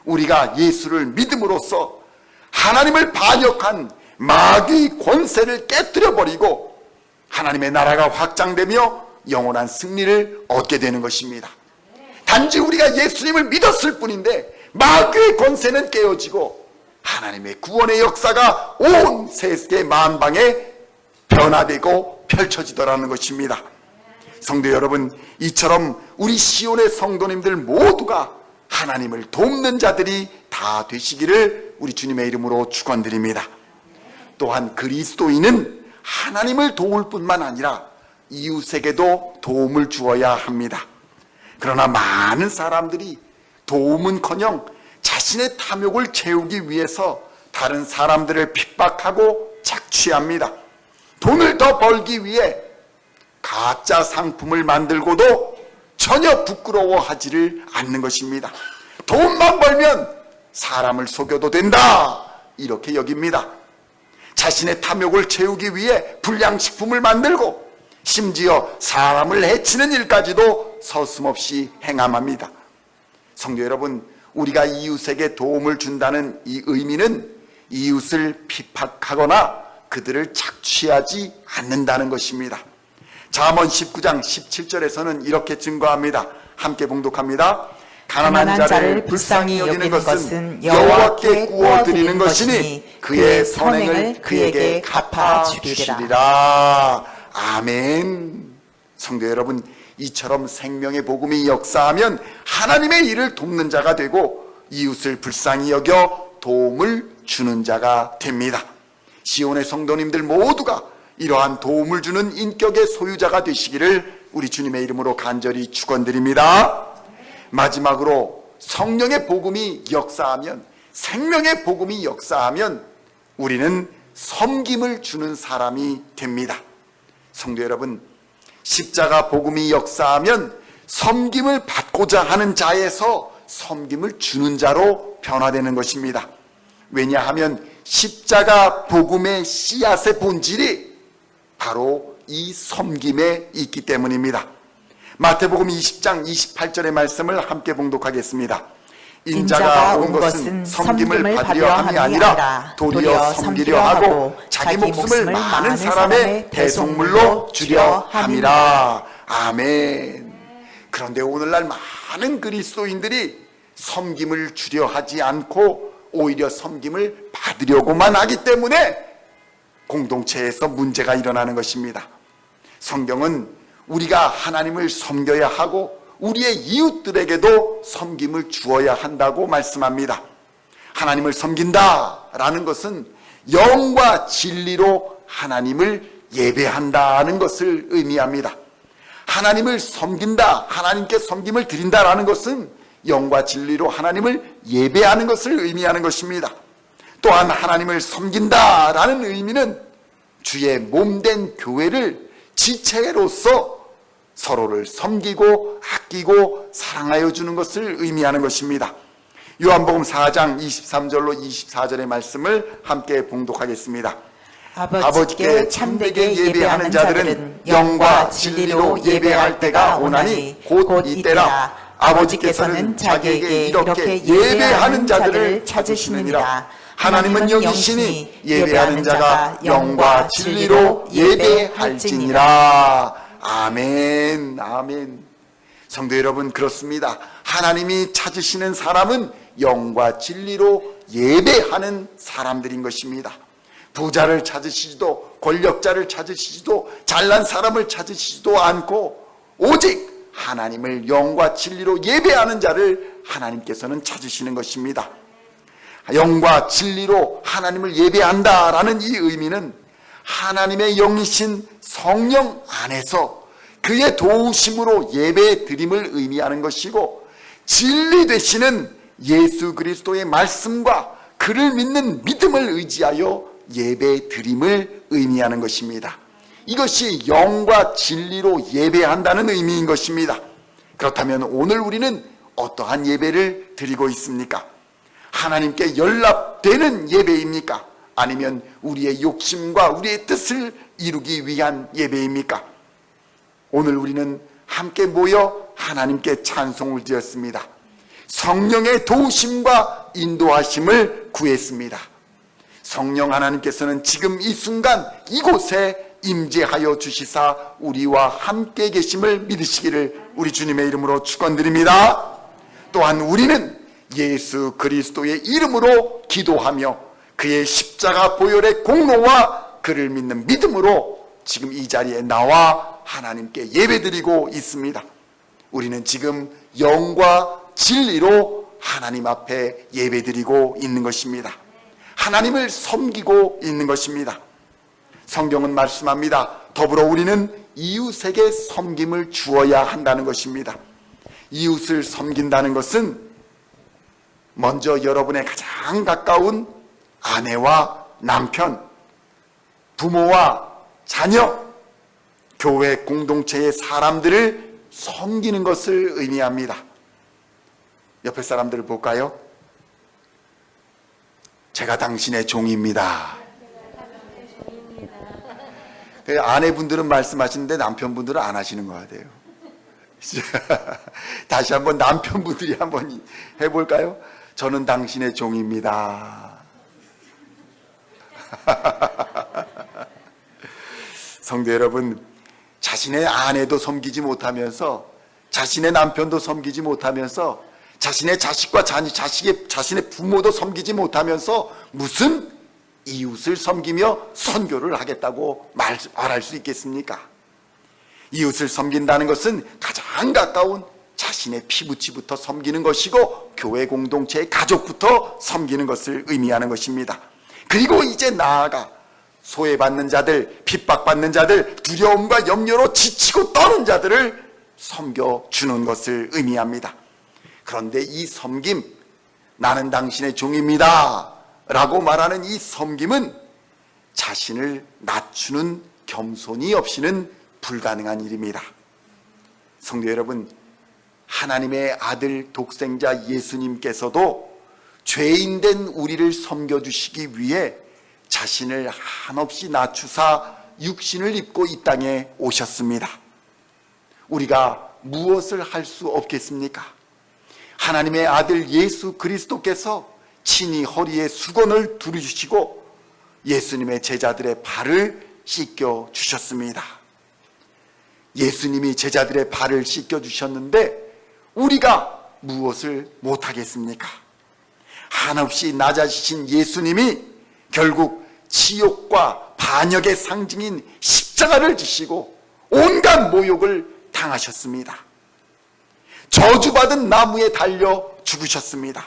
우리가 예수를 믿음으로써 하나님을 반역한 마귀의 권세를 깨뜨려 버리고 하나님의 나라가 확장되며 영원한 승리를 얻게 되는 것입니다. 단지 우리가 예수님을 믿었을 뿐인데 마귀의 권세는 깨어지고 하나님의 구원의 역사가 온 세계 만방에 변화되고 펼쳐지더라는 것입니다. 성도 여러분, 이처럼 우리 시온의 성도님들 모두가 하나님을 돕는 자들이 다 되시기를 우리 주님의 이름으로 축원드립니다. 또한 그리스도인은 하나님을 도울 뿐만 아니라 이웃에게도 도움을 주어야 합니다. 그러나 많은 사람들이 도움은커녕 자신의 탐욕을 채우기 위해서 다른 사람들을 핍박하고 착취합니다. 돈을 더 벌기 위해 가짜 상품을 만들고도 전혀 부끄러워하지를 않는 것입니다. 돈만 벌면 사람을 속여도 된다, 이렇게 여깁니다. 자신의 탐욕을 채우기 위해 불량식품을 만들고 심지어 사람을 해치는 일까지도 서슴없이 행함합니다. 성도 여러분, 우리가 이웃에게 도움을 준다는 이 의미는 이웃을 핍박하거나 그들을 착취하지 않는다는 것입니다. 잠언 19장 17절에서는 이렇게 증거합니다. 함께 봉독합니다. 가난한 자를 불쌍히 여기는 것은 여호와께 구워드리는 것이니 그의 선행을 그에게 갚아주리라. 아멘. 성도 여러분, 이처럼 생명의 복음이 역사하면 하나님의 일을 돕는 자가 되고 이웃을 불쌍히 여겨 도움을 주는 자가 됩니다. 시온의 성도님들 모두가 이러한 도움을 주는 인격의 소유자가 되시기를 우리 주님의 이름으로 간절히 축원드립니다. 마지막으로 성령의 복음이 역사하면, 생명의 복음이 역사하면 우리는 섬김을 주는 사람이 됩니다. 성도 여러분, 십자가 복음이 역사하면 섬김을 받고자 하는 자에서 섬김을 주는 자로 변화되는 것입니다. 왜냐하면 십자가 복음의 씨앗의 본질이 바로 이 섬김에 있기 때문입니다. 마태복음 20장 28절의 말씀을 함께 봉독하겠습니다. 인자가 온 것은 섬김을 받으려 함이 아니라 도리어 섬기려 하고 자기 목숨을 많은 사람의 대속물로 주려 함이라. 아멘. 그런데 오늘날 많은 그리스도인들이 섬김을 주려 하지 않고 오히려 섬김을 받으려고만 하기 때문에 공동체에서 문제가 일어나는 것입니다. 성경은 우리가 하나님을 섬겨야 하고 우리의 이웃들에게도 섬김을 주어야 한다고 말씀합니다. 하나님을 섬긴다라는 것은 영과 진리로 하나님을 예배한다는 것을 의미합니다. 하나님을 섬긴다, 하나님께 섬김을 드린다라는 것은 영과 진리로 하나님을 예배하는 것을 의미하는 것입니다. 또한 하나님을 섬긴다라는 의미는 주의 몸된 교회를 지체로서 서로를 섬기고 아끼고 사랑하여 주는 것을 의미하는 것입니다. 요한복음 4장 23절로 24절의 말씀을 함께 봉독하겠습니다. 아버지께 참되게 예배하는 자들은 영과 진리로 예배할 때가 오나니 곧 이때라. 아버지께서는 자기에게 이렇게 예배하는 자들을 찾으시느니라. 하나님은 영이시니 예배하는 자가 영과 진리로 예배할지니라. 아멘. 아멘. 성도 여러분, 그렇습니다. 하나님이 찾으시는 사람은 영과 진리로 예배하는 사람들인 것입니다. 부자를 찾으시지도 권력자를 찾으시지도 잘난 사람을 찾으시지도 않고 오직 하나님을 영과 진리로 예배하는 자를 하나님께서는 찾으시는 것입니다. 영과 진리로 하나님을 예배한다라는 이 의미는 하나님의 영이신 성령 안에서 그의 도우심으로 예배 드림을 의미하는 것이고, 진리 되시는 예수 그리스도의 말씀과 그를 믿는 믿음을 의지하여 예배 드림을 의미하는 것입니다. 이것이 영과 진리로 예배한다는 의미인 것입니다. 그렇다면 오늘 우리는 어떠한 예배를 드리고 있습니까? 하나님께 연락되는 예배입니까? 아니면 우리의 욕심과 우리의 뜻을 이루기 위한 예배입니까? 오늘 우리는 함께 모여 하나님께 찬송을 드렸습니다. 성령의 도우심과 인도하심을 구했습니다. 성령 하나님께서는 지금 이 순간 이곳에 임재하여 주시사 우리와 함께 계심을 믿으시기를 우리 주님의 이름으로 축원드립니다. 또한 우리는 예수 그리스도의 이름으로 기도하며 그의 십자가 보혈의 공로와 그를 믿는 믿음으로 지금 이 자리에 나와 하나님께 예배드리고 있습니다. 우리는 지금 영과 진리로 하나님 앞에 예배드리고 있는 것입니다. 하나님을 섬기고 있는 것입니다. 성경은 말씀합니다. 더불어 우리는 이웃에게 섬김을 주어야 한다는 것입니다. 이웃을 섬긴다는 것은 먼저 여러분의 가장 가까운 아내와 남편, 부모와 자녀, 교회 공동체의 사람들을 섬기는 것을 의미합니다. 옆에 사람들을 볼까요? 제가 당신의 종입니다. 아내분들은 말씀하시는데 남편분들은 안 하시는 것 같아요. 다시 한번 남편분들이 한번 해볼까요? 저는 당신의 종입니다. 성도 여러분, 자신의 아내도 섬기지 못하면서, 자신의 남편도 섬기지 못하면서, 자신의 자식과 자신의 부모도 섬기지 못하면서 무슨 이웃을 섬기며 선교를 하겠다고 말할 수 있겠습니까? 이웃을 섬긴다는 것은 가장 가까운 자신의 피부치부터 섬기는 것이고, 교회 공동체의 가족부터 섬기는 것을 의미하는 것입니다. 그리고 이제 나아가 소외받는 자들, 핍박받는 자들, 두려움과 염려로 지치고 떠는 자들을 섬겨주는 것을 의미합니다. 그런데 이 섬김, 나는 당신의 종입니다 라고 말하는 이 섬김은 자신을 낮추는 겸손이 없이는 불가능한 일입니다. 성도 여러분, 하나님의 아들 독생자 예수님께서도 죄인된 우리를 섬겨주시기 위해 자신을 한없이 낮추사 육신을 입고 이 땅에 오셨습니다. 우리가 무엇을 할 수 없겠습니까? 하나님의 아들 예수 그리스도께서 친히 허리에 수건을 두르시고 예수님의 제자들의 발을 씻겨 주셨습니다. 예수님이 제자들의 발을 씻겨 주셨는데 우리가 무엇을 못하겠습니까? 한없이 낮아지신 예수님이 결국 지옥과 반역의 상징인 십자가를 지시고 온갖 모욕을 당하셨습니다. 저주받은 나무에 달려 죽으셨습니다.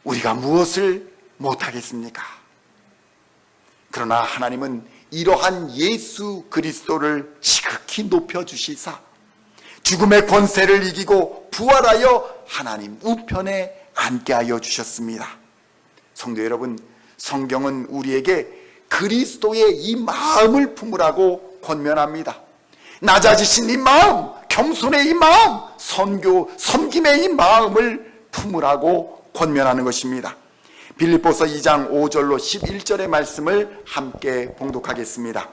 우리가 무엇을 못하겠습니까? 그러나 하나님은 이러한 예수 그리스도를 지극히 높여주시사 죽음의 권세를 이기고 부활하여 하나님 우편에 앉게 하여 주셨습니다. 성도 여러분, 성경은 우리에게 그리스도의 이 마음을 품으라고 권면합니다. 낮아지신 이 마음, 겸손의 이 마음, 섬김의 이 마음을 품으라고 권면하는 것입니다. 빌립보서 2장 5절로 11절의 말씀을 함께 봉독하겠습니다.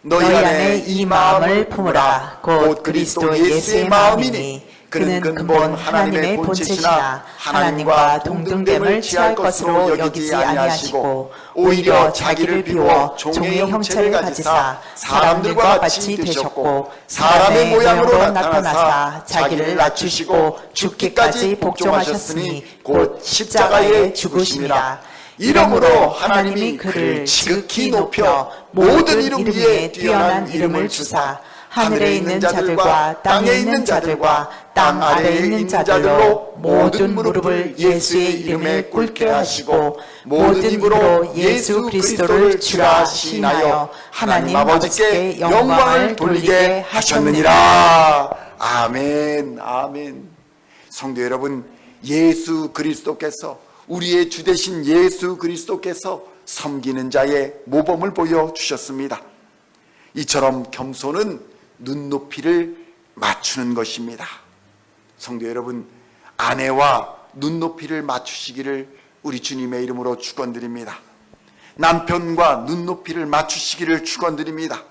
너희 안에 이 마음을 품으라. 곧 그리스도 예수의 마음이니 그는 근본 하나님의 본체시나 하나님과 동등됨을 취할 것으로 여기지 아니하시고 오히려 자기를 비워 종의 형체를 가지사 사람들과 같이 되셨고 사람의 모양으로 나타나사 자기를 낮추시고 죽기까지 복종하셨으니 곧 십자가에 죽으심이라. 이러므로 하나님이 그를 지극히 높여 모든 이름 위에 뛰어난 이름을 주사 하늘에 있는 자들과 땅에 있는 자들과 땅 아래에 있는 자들로 모든 무릎을 예수의 이름에 꿇게 하시고 모든 입으로 예수 그리스도를 주라 시인하여 하나님 아버지께 영광을 돌리게 하셨느니라. 아멘, 아멘. 성도 여러분, 예수 그리스도께서, 우리의 주 되신 예수 그리스도께서 섬기는 자의 모범을 보여주셨습니다. 이처럼 겸손은 눈높이를 맞추는 것입니다. 성도 여러분, 아내와 눈높이를 맞추시기를 우리 주님의 이름으로 축원드립니다. 남편과 눈높이를 맞추시기를 축원드립니다.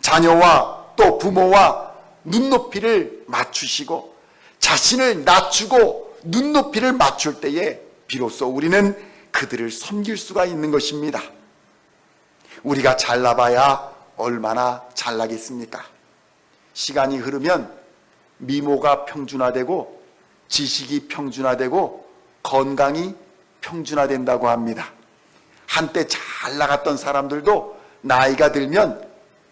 자녀와 또 부모와 눈높이를 맞추시고 자신을 낮추고 눈높이를 맞출 때에 비로소 우리는 그들을 섬길 수가 있는 것입니다. 우리가 잘나봐야 얼마나 잘나겠습니까? 시간이 흐르면 미모가 평준화되고 지식이 평준화되고 건강이 평준화된다고 합니다. 한때 잘 나갔던 사람들도 나이가 들면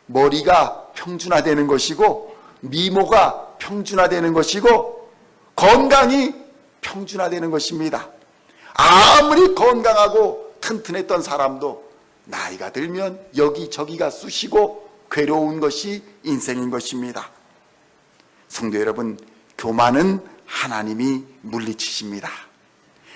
머리가 평준화되는 것이고, 미모가 평준화되는 것이고, 건강이 평준화되는 것입니다. 아무리 건강하고 튼튼했던 사람도 나이가 들면 여기저기가 쑤시고 괴로운 것이 인생인 것입니다. 성도 여러분, 교만은 하나님이 물리치십니다.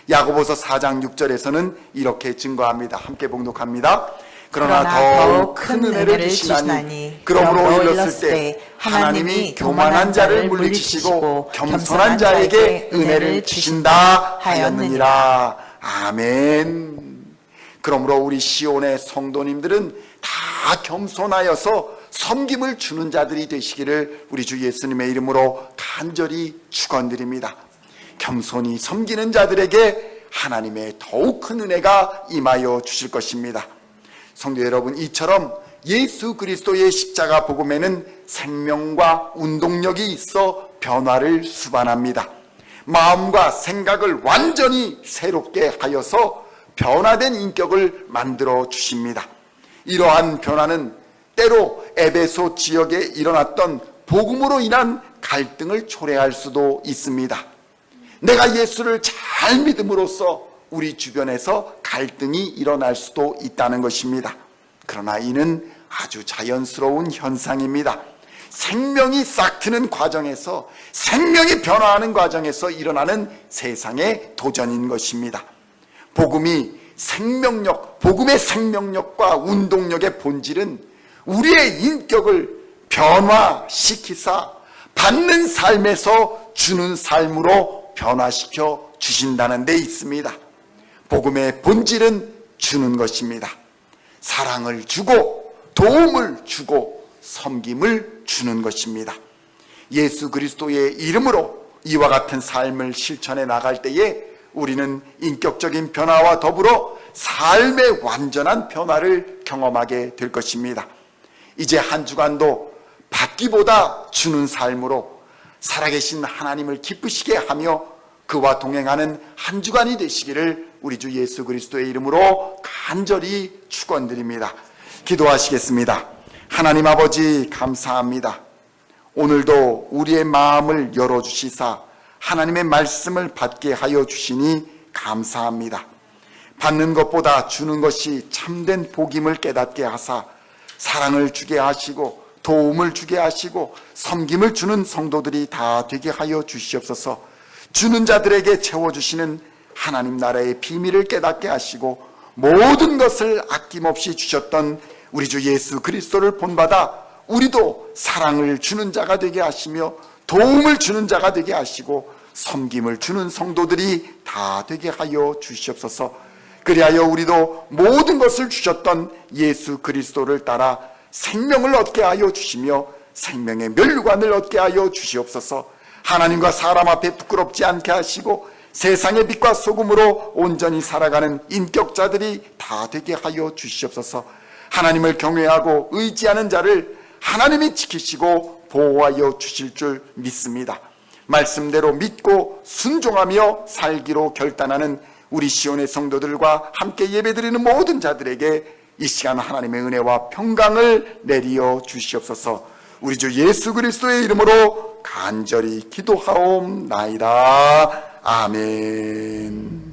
야고보서 4장 6절에서는 이렇게 증거합니다. 함께 봉독합니다. 그러나 더욱 큰 은혜를 주시나니 그러므로 일렀을 때 하나님이 교만한 자를 물리치시고 겸손한 자에게 은혜를 주신다 하였느니라. 아멘. 그러므로 우리 시온의 성도님들은 다 겸손하여서 섬김을 주는 자들이 되시기를 우리 주 예수님의 이름으로 간절히 축원드립니다. 겸손히 섬기는 자들에게 하나님의 더욱 큰 은혜가 임하여 주실 것입니다. 성도 여러분, 이처럼 예수 그리스도의 십자가 복음에는 생명과 운동력이 있어 변화를 수반합니다. 마음과 생각을 완전히 새롭게 하여서 변화된 인격을 만들어 주십니다. 이러한 변화는 때로 에베소 지역에 일어났던 복음으로 인한 갈등을 초래할 수도 있습니다. 내가 예수를 잘 믿음으로써 우리 주변에서 갈등이 일어날 수도 있다는 것입니다. 그러나 이는 아주 자연스러운 현상입니다. 생명이 싹 트는 과정에서, 생명이 변화하는 과정에서 일어나는 세상의 도전인 것입니다. 복음이 생명력, 복음의 생명력과 운동력의 본질은 우리의 인격을 변화시키사 받는 삶에서 주는 삶으로 변화시켜 주신다는 데 있습니다. 복음의 본질은 주는 것입니다. 사랑을 주고 도움을 주고 섬김을 주는 것입니다. 예수 그리스도의 이름으로 이와 같은 삶을 실천해 나갈 때에 우리는 인격적인 변화와 더불어 삶의 완전한 변화를 경험하게 될 것입니다. 이제 한 주간도 받기보다 주는 삶으로 살아계신 하나님을 기쁘시게 하며 그와 동행하는 한 주간이 되시기를 우리 주 예수 그리스도의 이름으로 간절히 축원드립니다. 기도하시겠습니다. 하나님 아버지, 감사합니다. 오늘도 우리의 마음을 열어주시사 하나님의 말씀을 받게 하여 주시니 감사합니다. 받는 것보다 주는 것이 참된 복임을 깨닫게 하사 사랑을 주게 하시고 도움을 주게 하시고 섬김을 주는 성도들이 다 되게 하여 주시옵소서. 주는 자들에게 채워주시는 하나님 나라의 비밀을 깨닫게 하시고 모든 것을 아낌없이 주셨던 우리 주 예수 그리스도를 본받아 우리도 사랑을 주는 자가 되게 하시며 도움을 주는 자가 되게 하시고 섬김을 주는 성도들이 다 되게 하여 주시옵소서. 그리하여 우리도 모든 것을 주셨던 예수 그리스도를 따라 생명을 얻게 하여 주시며 생명의 면류관을 얻게 하여 주시옵소서. 하나님과 사람 앞에 부끄럽지 않게 하시고 세상의 빛과 소금으로 온전히 살아가는 인격자들이 다 되게 하여 주시옵소서. 하나님을 경외하고 의지하는 자를 하나님이 지키시고 보호하여 주실 줄 믿습니다. 말씀대로 믿고 순종하며 살기로 결단하는 우리 시온의 성도들과 함께 예배드리는 모든 자들에게 이 시간 하나님의 은혜와 평강을 내리어 주시옵소서. 우리 주 예수 그리스도의 이름으로 간절히 기도하옵나이다. 아멘.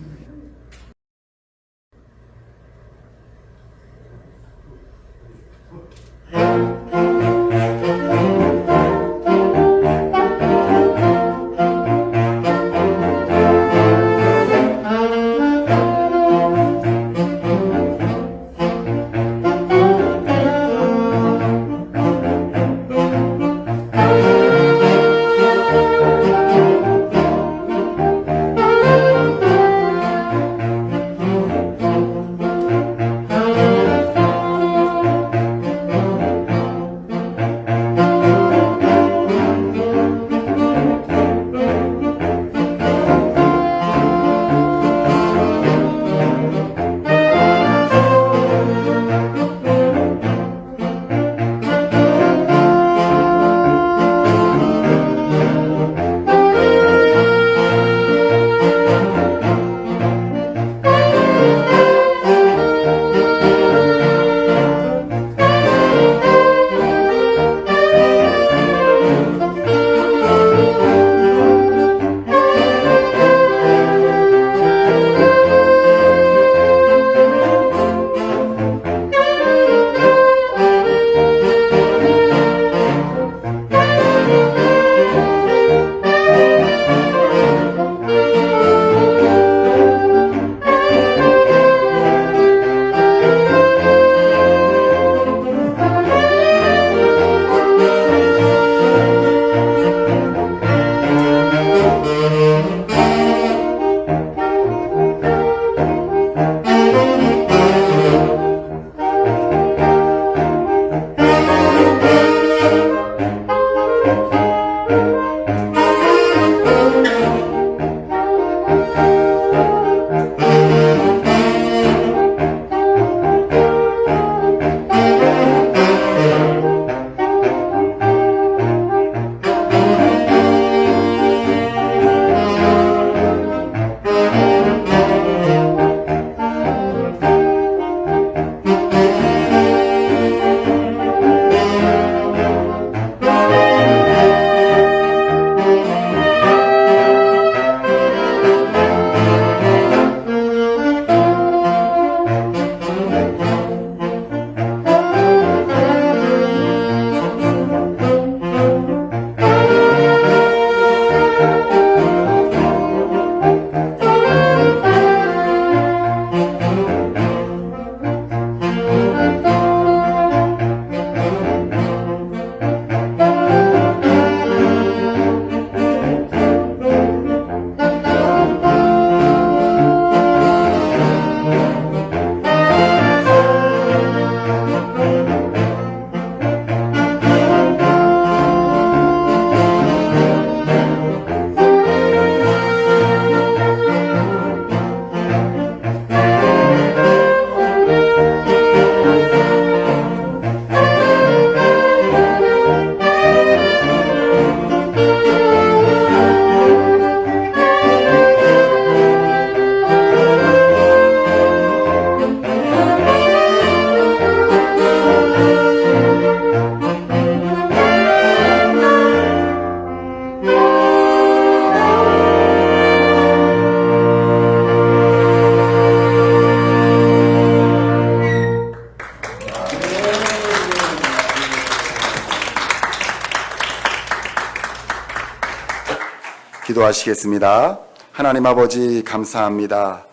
기도하시겠습니다. 하나님 아버지 감사합니다.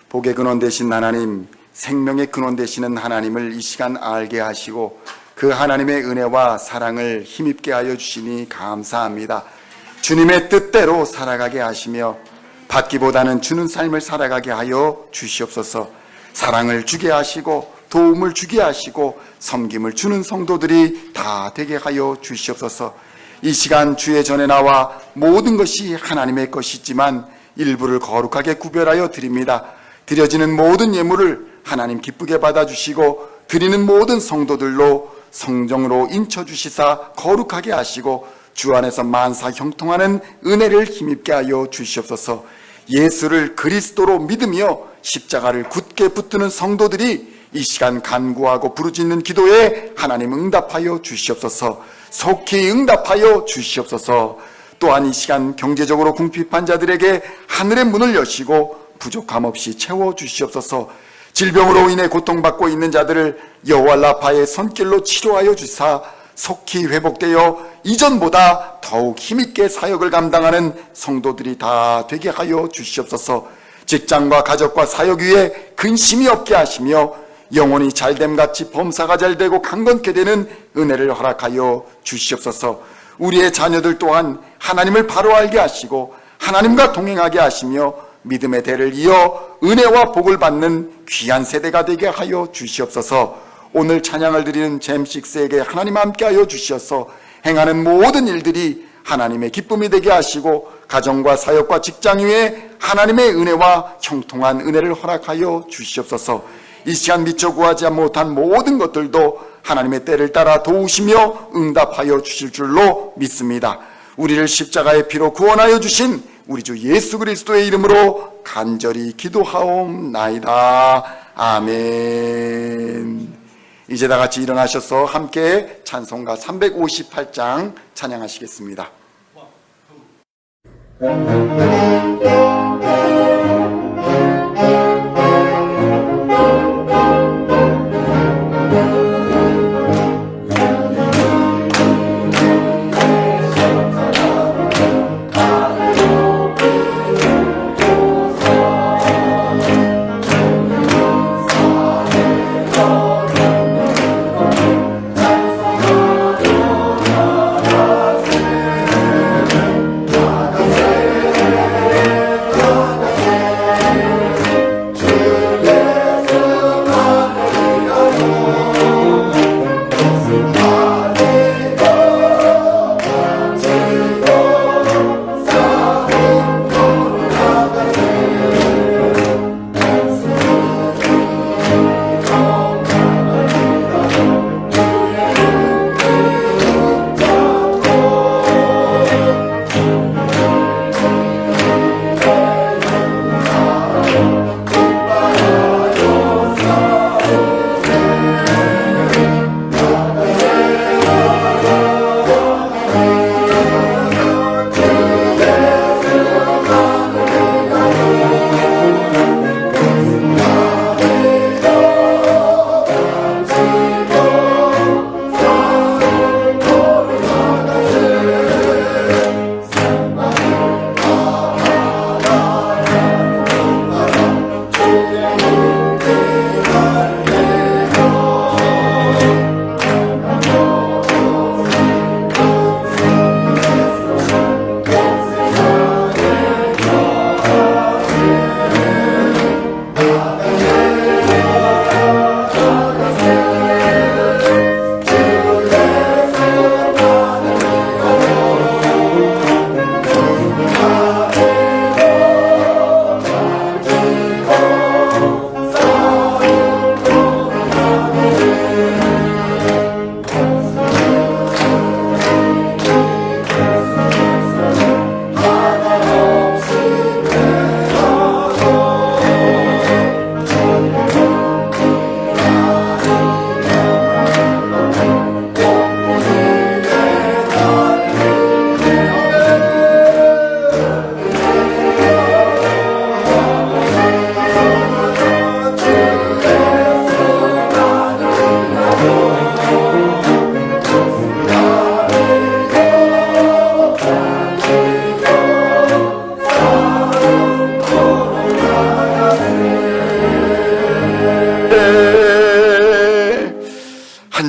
복의 근원 되신 하나님, 생명의 근원 되시는 하나님을 이 시간 알게 하시고 그 하나님의 은혜와 사랑을 힘입게 하여 주시니 감사합니다. 주님의 뜻대로 살아가게 하시며 받기보다는 주는 삶을 살아가게 하여 주시옵소서. 사랑을 주게 하시고 도움을 주게 하시고 섬김을 주는 성도들이 다 되게 하여 주시옵소서. 이 시간 주의 전에 나와 모든 것이 하나님의 것이지만 일부를 거룩하게 구별하여 드립니다. 드려지는 모든 예물을 하나님 기쁘게 받아주시고 드리는 모든 성도들로 성정으로 인쳐주시사 거룩하게 하시고 주 안에서 만사 형통하는 은혜를 힘입게 하여 주시옵소서. 예수를 그리스도로 믿으며 십자가를 굳게 붙드는 성도들이 이 시간 간구하고 부르짖는 기도에 하나님 응답하여 주시옵소서. 속히 응답하여 주시옵소서. 또한 이 시간 경제적으로 궁핍한 자들에게 하늘의 문을 여시고 부족함 없이 채워 주시옵소서. 질병으로 인해 고통받고 있는 자들을 여호와 라파의 손길로 치료하여 주사 속히 회복되어 이전보다 더욱 힘있게 사역을 감당하는 성도들이 다 되게 하여 주시옵소서. 직장과 가족과 사역 위에 근심이 없게 하시며 영혼이 잘됨같이 범사가 잘되고 강건케 되는 은혜를 허락하여 주시옵소서. 우리의 자녀들 또한 하나님을 바로 알게 하시고 하나님과 동행하게 하시며 믿음의 대를 이어 은혜와 복을 받는 귀한 세대가 되게 하여 주시옵소서. 오늘 찬양을 드리는 잼식스에게 하나님 함께하여 주시어서 행하는 모든 일들이 하나님의 기쁨이 되게 하시고 가정과 사역과 직장 위에 하나님의 은혜와 형통한 은혜를 허락하여 주시옵소서. 이 시간 미처 구하지 못한 모든 것들도 하나님의 때를 따라 도우시며 응답하여 주실 줄로 믿습니다. 우리를 십자가의 피로 구원하여 주신 우리 주 예수 그리스도의 이름으로 간절히 기도하옵나이다. 아멘. 이제 다 같이 일어나셔서 함께 찬송가 358장 찬양하시겠습니다.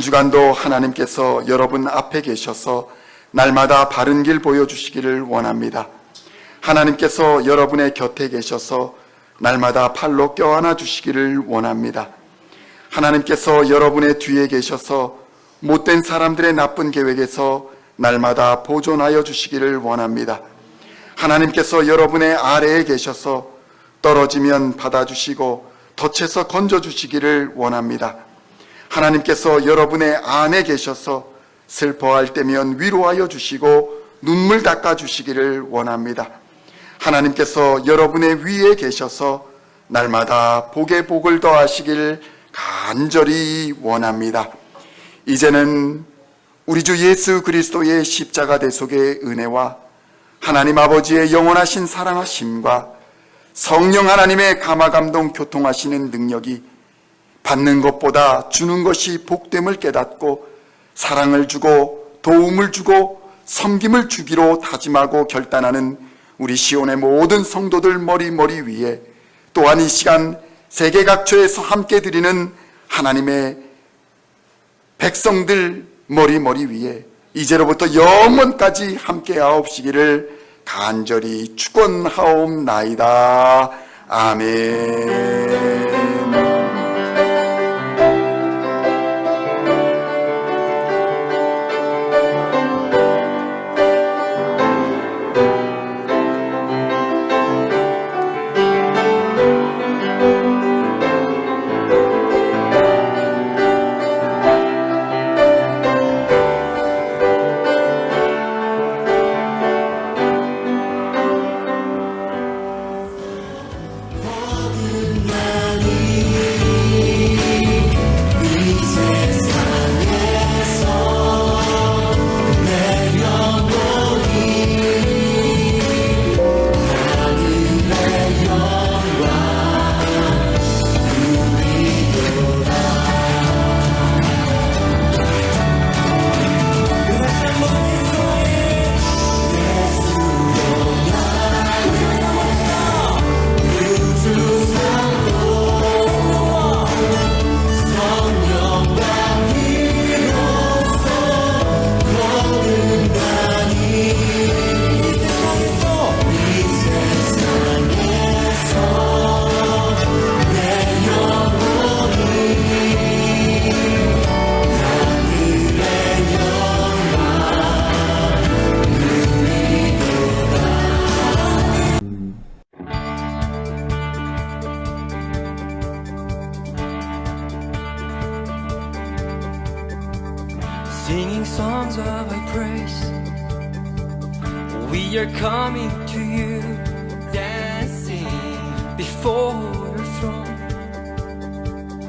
주간도 하나님께서 여러분 앞에 계셔서 날마다 바른 길 보여주시기를 원합니다. 하나님께서 여러분의 곁에 계셔서 날마다 팔로 껴안아 주시기를 원합니다. 하나님께서 여러분의 뒤에 계셔서 못된 사람들의 나쁜 계획에서 날마다 보존하여 주시기를 원합니다. 하나님께서 여러분의 아래에 계셔서 떨어지면 받아주시고 덫에서 건져주시기를 원합니다. 하나님께서 여러분의 안에 계셔서 슬퍼할 때면 위로하여 주시고 눈물 닦아주시기를 원합니다. 하나님께서 여러분의 위에 계셔서 날마다 복에 복을 더하시길 간절히 원합니다. 이제는 우리 주 예수 그리스도의 십자가 대속의 은혜와 하나님 아버지의 영원하신 사랑하심과 성령 하나님의 감화감동 교통하시는 능력이 받는 것보다 주는 것이 복됨을 깨닫고 사랑을 주고 도움을 주고 섬김을 주기로 다짐하고 결단하는 우리 시온의 모든 성도들 머리 위에, 또한 이 시간 세계 각처에서 함께 드리는 하나님의 백성들 머리 위에 이제로부터 영원까지 함께 하옵시기를 간절히 축원하옵나이다. 아멘. Singing songs of thy praise, we are coming to you, dancing before